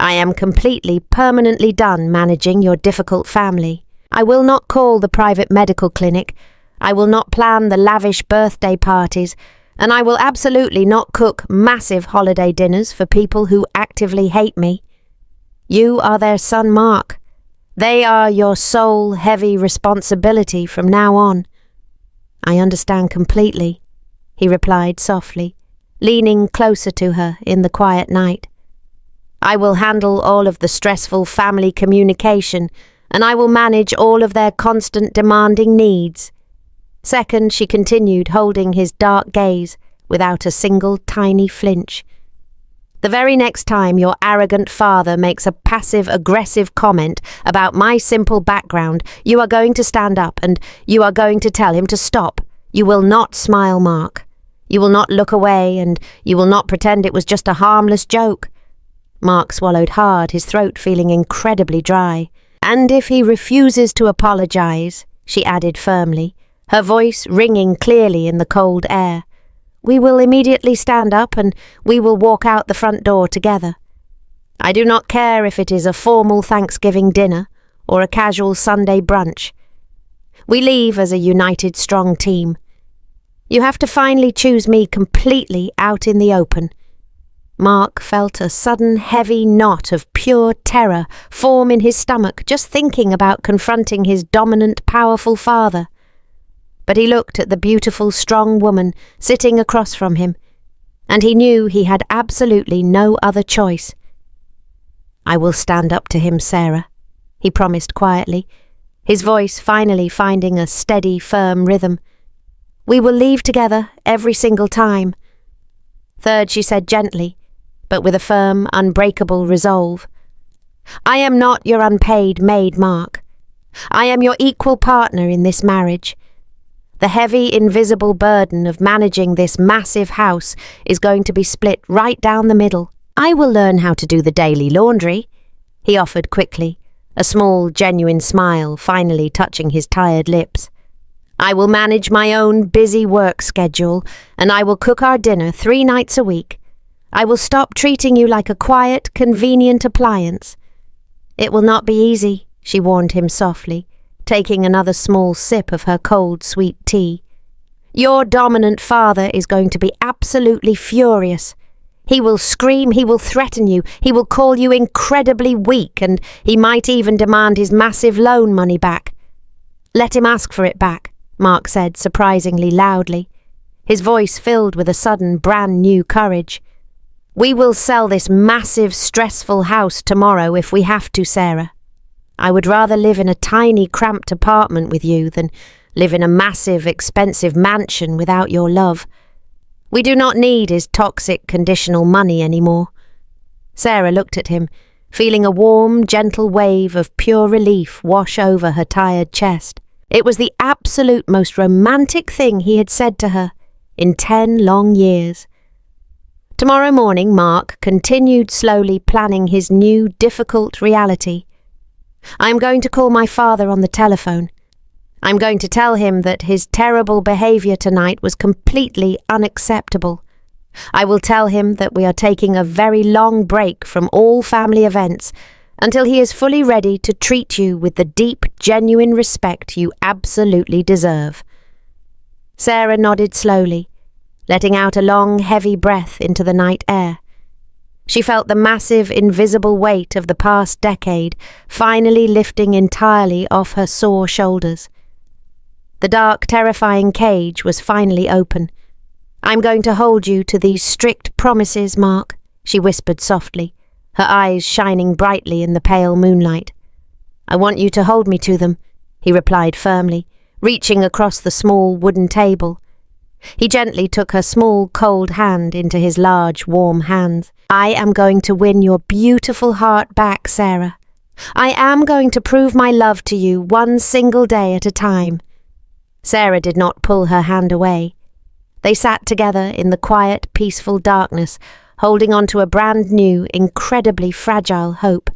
"I am completely, permanently done managing your difficult family. I will not call the private medical clinic. I will not plan the lavish birthday parties, and I will absolutely not cook massive holiday dinners for people who actively hate me. You are their son, Mark. They are your sole, heavy responsibility from now on." "I understand completely," he replied softly, leaning closer to her in the quiet night. "I will handle all of the stressful family communication, and I will manage all of their constant demanding needs." Second, she continued, holding his dark gaze without a single tiny flinch. "The very next time your arrogant father makes a passive-aggressive comment about my simple background, you are going to stand up and you are going to tell him to stop. You will not smile, Mark. You will not look away, and you will not pretend it was just a harmless joke." Mark swallowed hard, his throat feeling incredibly dry. "And if he refuses to apologize," she added firmly, her voice ringing clearly in the cold air, "we will immediately stand up and we will walk out the front door together. I do not care if it is a formal Thanksgiving dinner or a casual Sunday brunch. We leave as a united, strong team. You have to finally choose me completely out in the open." Mark felt a sudden heavy knot of pure terror form in his stomach just thinking about confronting his dominant, powerful father. But he looked at the beautiful, strong woman sitting across from him, and he knew he had absolutely no other choice. "I will stand up to him, Sarah," he promised quietly, his voice finally finding a steady, firm rhythm. "We will leave together every single time." Third, she said gently, but with a firm, unbreakable resolve, "I am not your unpaid maid, Mark. I am your equal partner in this marriage. The heavy, invisible burden of managing this massive house is going to be split right down the middle. I will learn how to do the daily laundry," he offered quickly, a small, genuine smile finally touching his tired lips. "I will manage my own busy work schedule, and I will cook our dinner 3 nights a week. I will stop treating you like a quiet, convenient appliance." "It will not be easy," she warned him softly, taking another small sip of her cold, sweet tea. "Your dominant father is going to be absolutely furious. He will scream, he will threaten you, he will call you incredibly weak, and he might even demand his massive loan money back." "Let him ask for it back," Mark said surprisingly loudly, his voice filled with a sudden brand new courage. "We will sell this massive, stressful house tomorrow if we have to, Sarah. I would rather live in a tiny, cramped apartment with you than live in a massive, expensive mansion without your love. We do not need his toxic, conditional money anymore." Sarah looked at him, feeling a warm, gentle wave of pure relief wash over her tired chest. It was the absolute most romantic thing he had said to her in 10 long years. Tomorrow morning, Mark continued slowly planning his new difficult reality. "I am going to call my father on the telephone. I'm going to tell him that his terrible behaviour tonight was completely unacceptable. I will tell him that we are taking a very long break from all family events until he is fully ready to treat you with the deep, genuine respect you absolutely deserve." Sarah nodded slowly, letting out a long, heavy breath into the night air. She felt the massive, invisible weight of the past decade finally lifting entirely off her sore shoulders. The dark, terrifying cage was finally open. "I'm going to hold you to these strict promises, Mark," she whispered softly, her eyes shining brightly in the pale moonlight. "I want you to hold me to them," he replied firmly, reaching across the small wooden table. He gently took her small, cold hand into his large, warm hands. "I am going to win your beautiful heart back, Sarah. I am going to prove my love to you one single day at a time." Sarah did not pull her hand away. They sat together in the quiet, peaceful darkness, holding on to a brand new, incredibly fragile hope.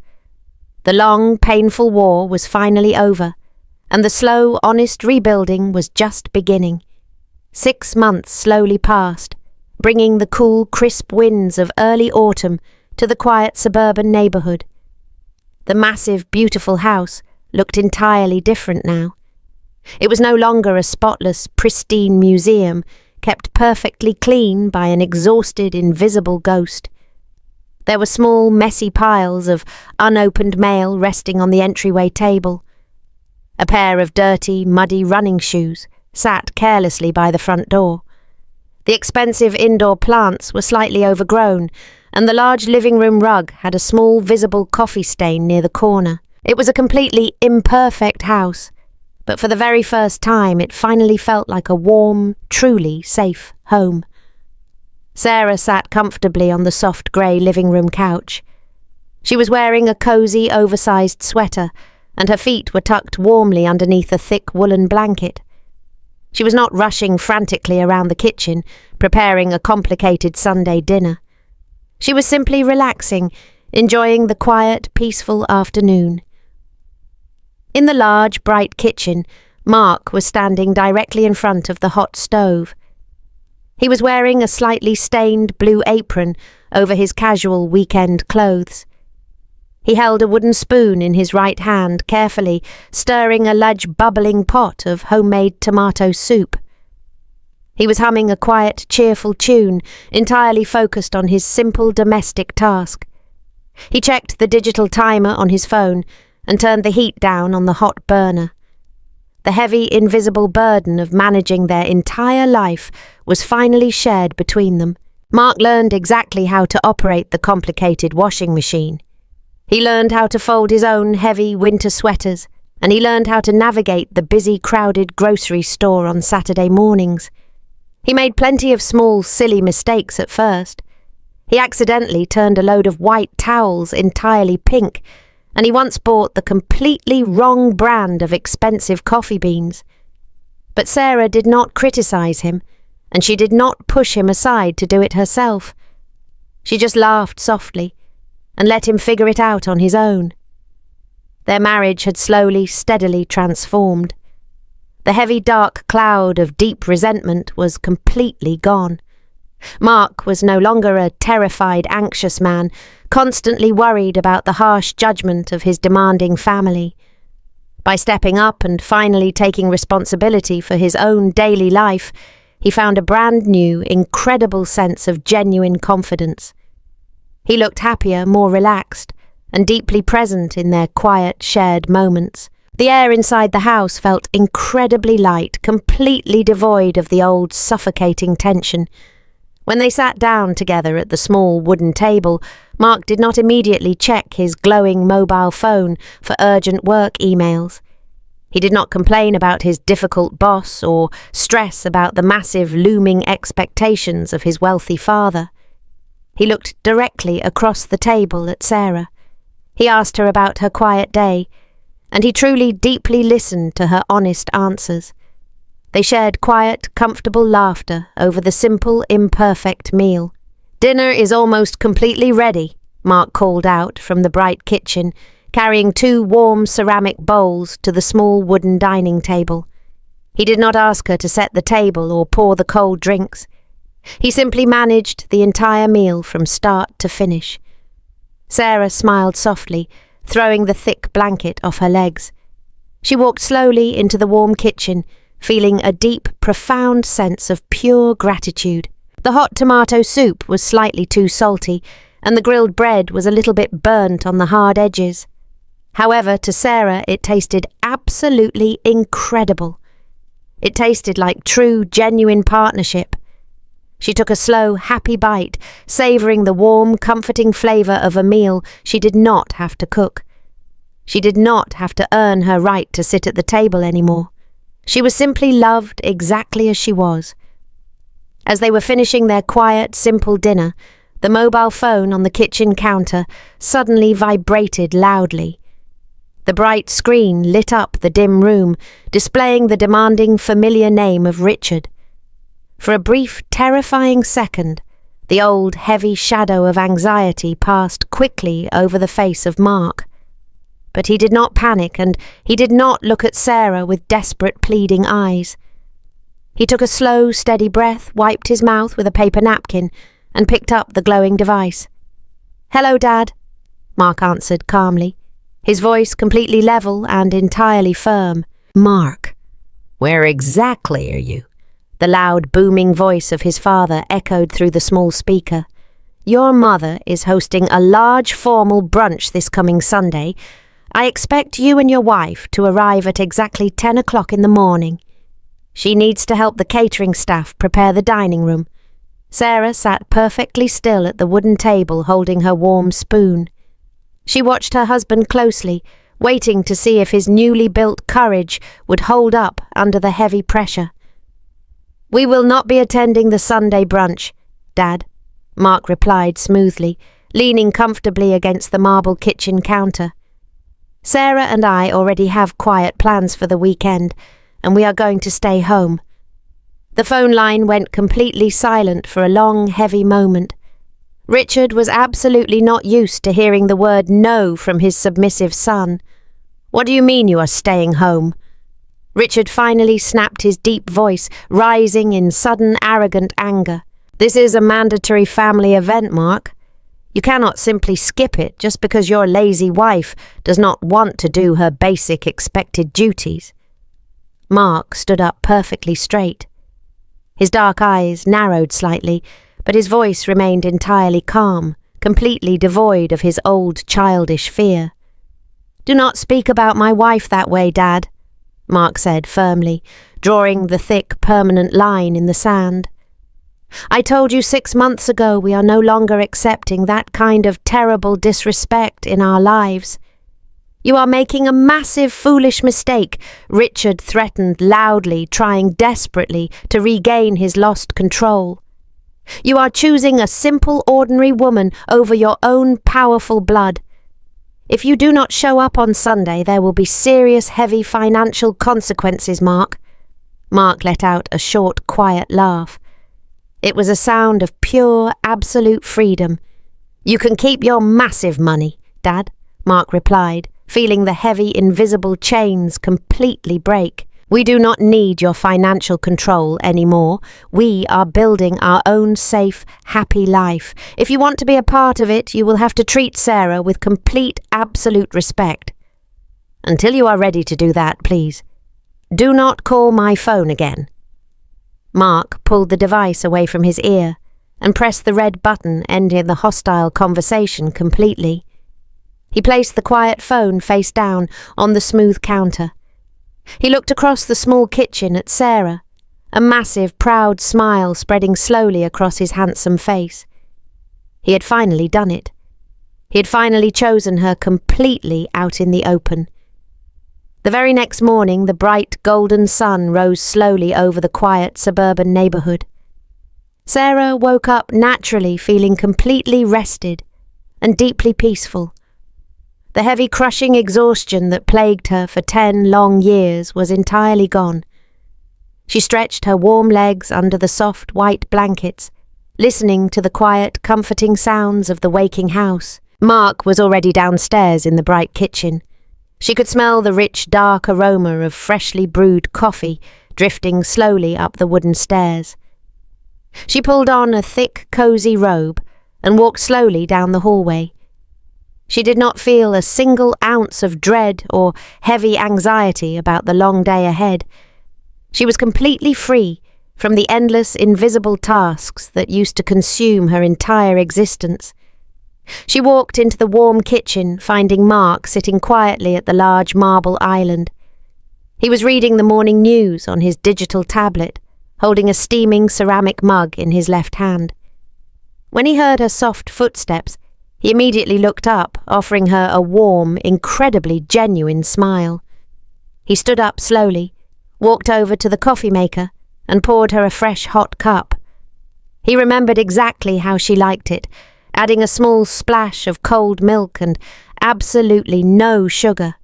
The long, painful war was finally over, and the slow, honest rebuilding was just beginning. 6 months slowly passed, bringing the cool, crisp winds of early autumn to the quiet suburban neighbourhood. The massive, beautiful house looked entirely different now. It was no longer a spotless, pristine museum, kept perfectly clean by an exhausted, invisible ghost. There were small, messy piles of unopened mail resting on the entryway table. A pair of dirty, muddy running shoes sat carelessly by the front door. The expensive indoor plants were slightly overgrown, and the large living room rug had a small visible coffee stain near the corner. It was a completely imperfect house, but for the very first time it finally felt like a warm, truly safe home. Sarah sat comfortably on the soft grey living room couch. She was wearing a cosy, oversized sweater, and her feet were tucked warmly underneath a thick woolen blanket. She was not rushing frantically around the kitchen, preparing a complicated Sunday dinner. She was simply relaxing, enjoying the quiet, peaceful afternoon. In the large, bright kitchen, Mark was standing directly in front of the hot stove. He was wearing a slightly stained blue apron over his casual weekend clothes. He held a wooden spoon in his right hand, carefully stirring a large bubbling pot of homemade tomato soup. He was humming a quiet, cheerful tune, entirely focused on his simple domestic task. He checked the digital timer on his phone and turned the heat down on the hot burner. The heavy, invisible burden of managing their entire life was finally shared between them. Mark learned exactly how to operate the complicated washing machine. He learned how to fold his own heavy winter sweaters, and he learned how to navigate the busy, crowded grocery store on Saturday mornings. He made plenty of small, silly mistakes at first. He accidentally turned a load of white towels entirely pink, and he once bought the completely wrong brand of expensive coffee beans. But Sarah did not criticize him, and she did not push him aside to do it herself. She just laughed softly and let him figure it out on his own. Their marriage had slowly, steadily transformed. The heavy, dark cloud of deep resentment was completely gone. Mark was no longer a terrified, anxious man, constantly worried about the harsh judgment of his demanding family. By stepping up and finally taking responsibility for his own daily life, he found a brand new, incredible sense of genuine confidence. He looked happier, more relaxed, and deeply present in their quiet, shared moments. The air inside the house felt incredibly light, completely devoid of the old suffocating tension. When they sat down together at the small wooden table, Mark did not immediately check his glowing mobile phone for urgent work emails. He did not complain about his difficult boss or stress about the massive looming expectations of his wealthy father. He looked directly across the table at Sarah. He asked her about her quiet day, and he truly deeply listened to her honest answers. They shared quiet, comfortable laughter over the simple, imperfect meal. "Dinner is almost completely ready," Mark called out from the bright kitchen, carrying 2 warm ceramic bowls to the small wooden dining table. He did not ask her to set the table or pour the cold drinks. He simply managed the entire meal from start to finish. Sarah smiled softly, throwing the thick blanket off her legs. She walked slowly into the warm kitchen, feeling a deep, profound sense of pure gratitude. The hot tomato soup was slightly too salty, and the grilled bread was a little bit burnt on the hard edges. However, to Sarah it tasted absolutely incredible. It tasted like true, genuine partnership. She took a slow, happy bite, savouring the warm, comforting flavour of a meal she did not have to cook. She did not have to earn her right to sit at the table anymore. She was simply loved exactly as she was. As they were finishing their quiet, simple dinner, the mobile phone on the kitchen counter suddenly vibrated loudly. The bright screen lit up the dim room, displaying the demanding, familiar name of Richard. For a brief, terrifying second, the old, heavy shadow of anxiety passed quickly over the face of Mark. But he did not panic, and he did not look at Sarah with desperate, pleading eyes. He took a slow, steady breath, wiped his mouth with a paper napkin, and picked up the glowing device. "Hello, Dad," Mark answered calmly, his voice completely level and entirely firm. "Mark, where exactly are you?" The loud, booming voice of his father echoed through the small speaker. "Your mother is hosting a large formal brunch this coming Sunday. I expect you and your wife to arrive at exactly 10 o'clock in the morning. She needs to help the catering staff prepare the dining room." Sarah sat perfectly still at the wooden table holding her warm spoon. She watched her husband closely, waiting to see if his newly built courage would hold up under the heavy pressure. "We will not be attending the Sunday brunch, Dad," Mark replied smoothly, leaning comfortably against the marble kitchen counter. "Sarah and I already have quiet plans for the weekend, and we are going to stay home." The phone line went completely silent for a long, heavy moment. Richard was absolutely not used to hearing the word no from his submissive son. "What do you mean you are staying home?" Richard finally snapped his deep voice, rising in sudden, arrogant anger. "This is a mandatory family event, Mark. You cannot simply skip it just because your lazy wife does not want to do her basic expected duties." Mark stood up perfectly straight. His dark eyes narrowed slightly, but his voice remained entirely calm, completely devoid of his old childish fear. "Do not speak about my wife that way, Dad," Mark said firmly, drawing the thick, permanent line in the sand. "I told you 6 months ago we are no longer accepting that kind of terrible disrespect in our lives. You are making a massive, foolish mistake," Richard threatened loudly, trying desperately to regain his lost control. "You are choosing a simple, ordinary woman over your own powerful blood. If you do not show up on Sunday, there will be serious, heavy financial consequences, Mark." Mark let out a short, quiet laugh. It was a sound of pure, absolute freedom. "You can keep your massive money, Dad," Mark replied, feeling the heavy, invisible chains completely break. "We do not need your financial control anymore. We are building our own safe, happy life. If you want to be a part of it, you will have to treat Sarah with complete, absolute respect. Until you are ready to do that, please, do not call my phone again." Mark pulled the device away from his ear and pressed the red button ending the hostile conversation completely. He placed the quiet phone face down on the smooth counter. He looked across the small kitchen at Sarah, a massive, proud smile spreading slowly across his handsome face. He had finally done it. He had finally chosen her completely out in the open. The very next morning, the bright golden sun rose slowly over the quiet suburban neighbourhood. Sarah woke up naturally feeling completely rested and deeply peaceful. The heavy, crushing exhaustion that plagued her for 10 long years was entirely gone. She stretched her warm legs under the soft, white blankets, listening to the quiet, comforting sounds of the waking house. Mark was already downstairs in the bright kitchen. She could smell the rich, dark aroma of freshly brewed coffee drifting slowly up the wooden stairs. She pulled on a thick, cosy robe and walked slowly down the hallway. She did not feel a single ounce of dread or heavy anxiety about the long day ahead. She was completely free from the endless, invisible tasks that used to consume her entire existence. She walked into the warm kitchen, finding Mark sitting quietly at the large marble island. He was reading the morning news on his digital tablet, holding a steaming ceramic mug in his left hand. When he heard her soft footsteps, he immediately looked up, offering her a warm, incredibly genuine smile. He stood up slowly, walked over to the coffee maker, and poured her a fresh hot cup. He remembered exactly how she liked it, adding a small splash of cold milk and absolutely no sugar.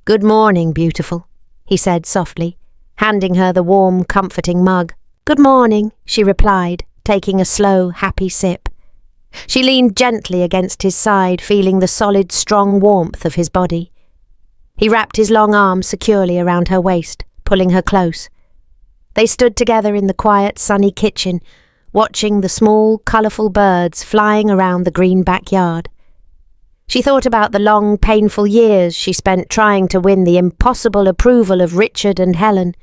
"Good morning, beautiful," he said softly, handing her the warm, comforting mug. "Good morning," she replied, taking a slow, happy sip. She leaned gently against his side, feeling the solid, strong warmth of his body. He wrapped his long arms securely around her waist, pulling her close. They stood together in the quiet, sunny kitchen, watching the small, colourful birds flying around the green backyard. She thought about the long, painful years she spent trying to win the impossible approval of Richard and Helen.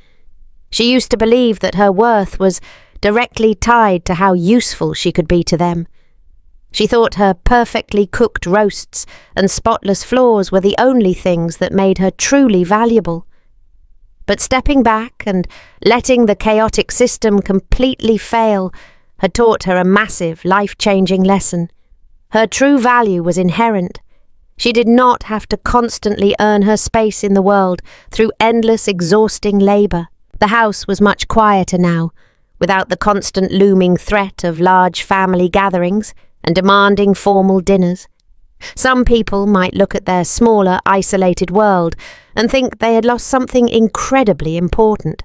She used to believe that her worth was directly tied to how useful she could be to them. She thought her perfectly cooked roasts and spotless floors were the only things that made her truly valuable. But stepping back and letting the chaotic system completely fail had taught her a massive, life-changing lesson. Her true value was inherent. She did not have to constantly earn her space in the world through endless, exhausting labour. The house was much quieter now, without the constant looming threat of large family gatherings and demanding formal dinners. Some people might look at their smaller, isolated world and think they had lost something incredibly important.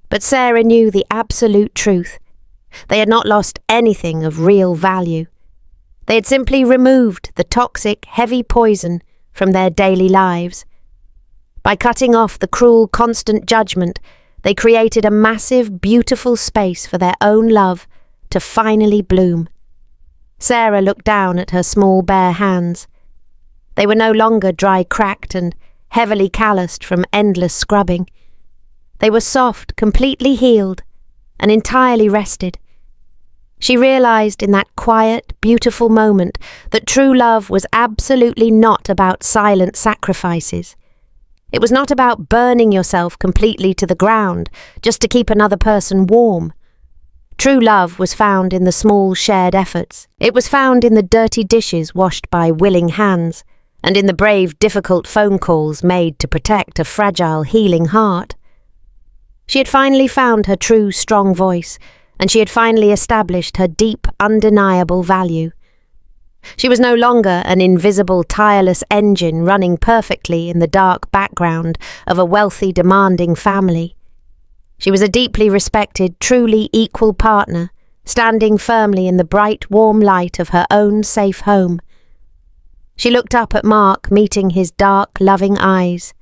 But Sarah knew the absolute truth. They had not lost anything of real value. They had simply removed the toxic, heavy poison from their daily lives. By cutting off the cruel, constant judgment, they created a massive, beautiful space for their own love to finally bloom. Sarah looked down at her small, bare hands. They were no longer dry, cracked, and heavily calloused from endless scrubbing. They were soft, completely healed, and entirely rested. She realized in that quiet, beautiful moment that true love was absolutely not about silent sacrifices. It was not about burning yourself completely to the ground just to keep another person warm. True love was found in the small shared efforts. It was found in the dirty dishes washed by willing hands, and in the brave, difficult phone calls made to protect a fragile, healing heart. She had finally found her true, strong voice, and she had finally established her deep, undeniable value. She was no longer an invisible, tireless engine running perfectly in the dark background of a wealthy, demanding family. She was a deeply respected, truly equal partner, standing firmly in the bright, warm light of her own safe home. She looked up at Mark, meeting his dark, loving eyes.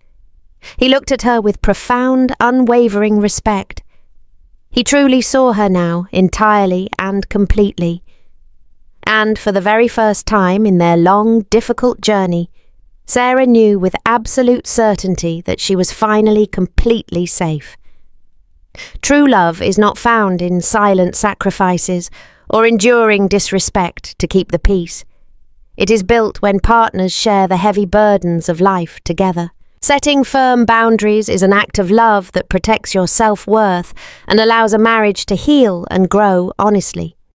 He looked at her with profound, unwavering respect. He truly saw her now, entirely and completely. And for the very first time in their long, difficult journey, Sarah knew with absolute certainty that she was finally completely safe. True love is not found in silent sacrifices or enduring disrespect to keep the peace. It is built when partners share the heavy burdens of life together. Setting firm boundaries is an act of love that protects your self-worth and allows a marriage to heal and grow honestly.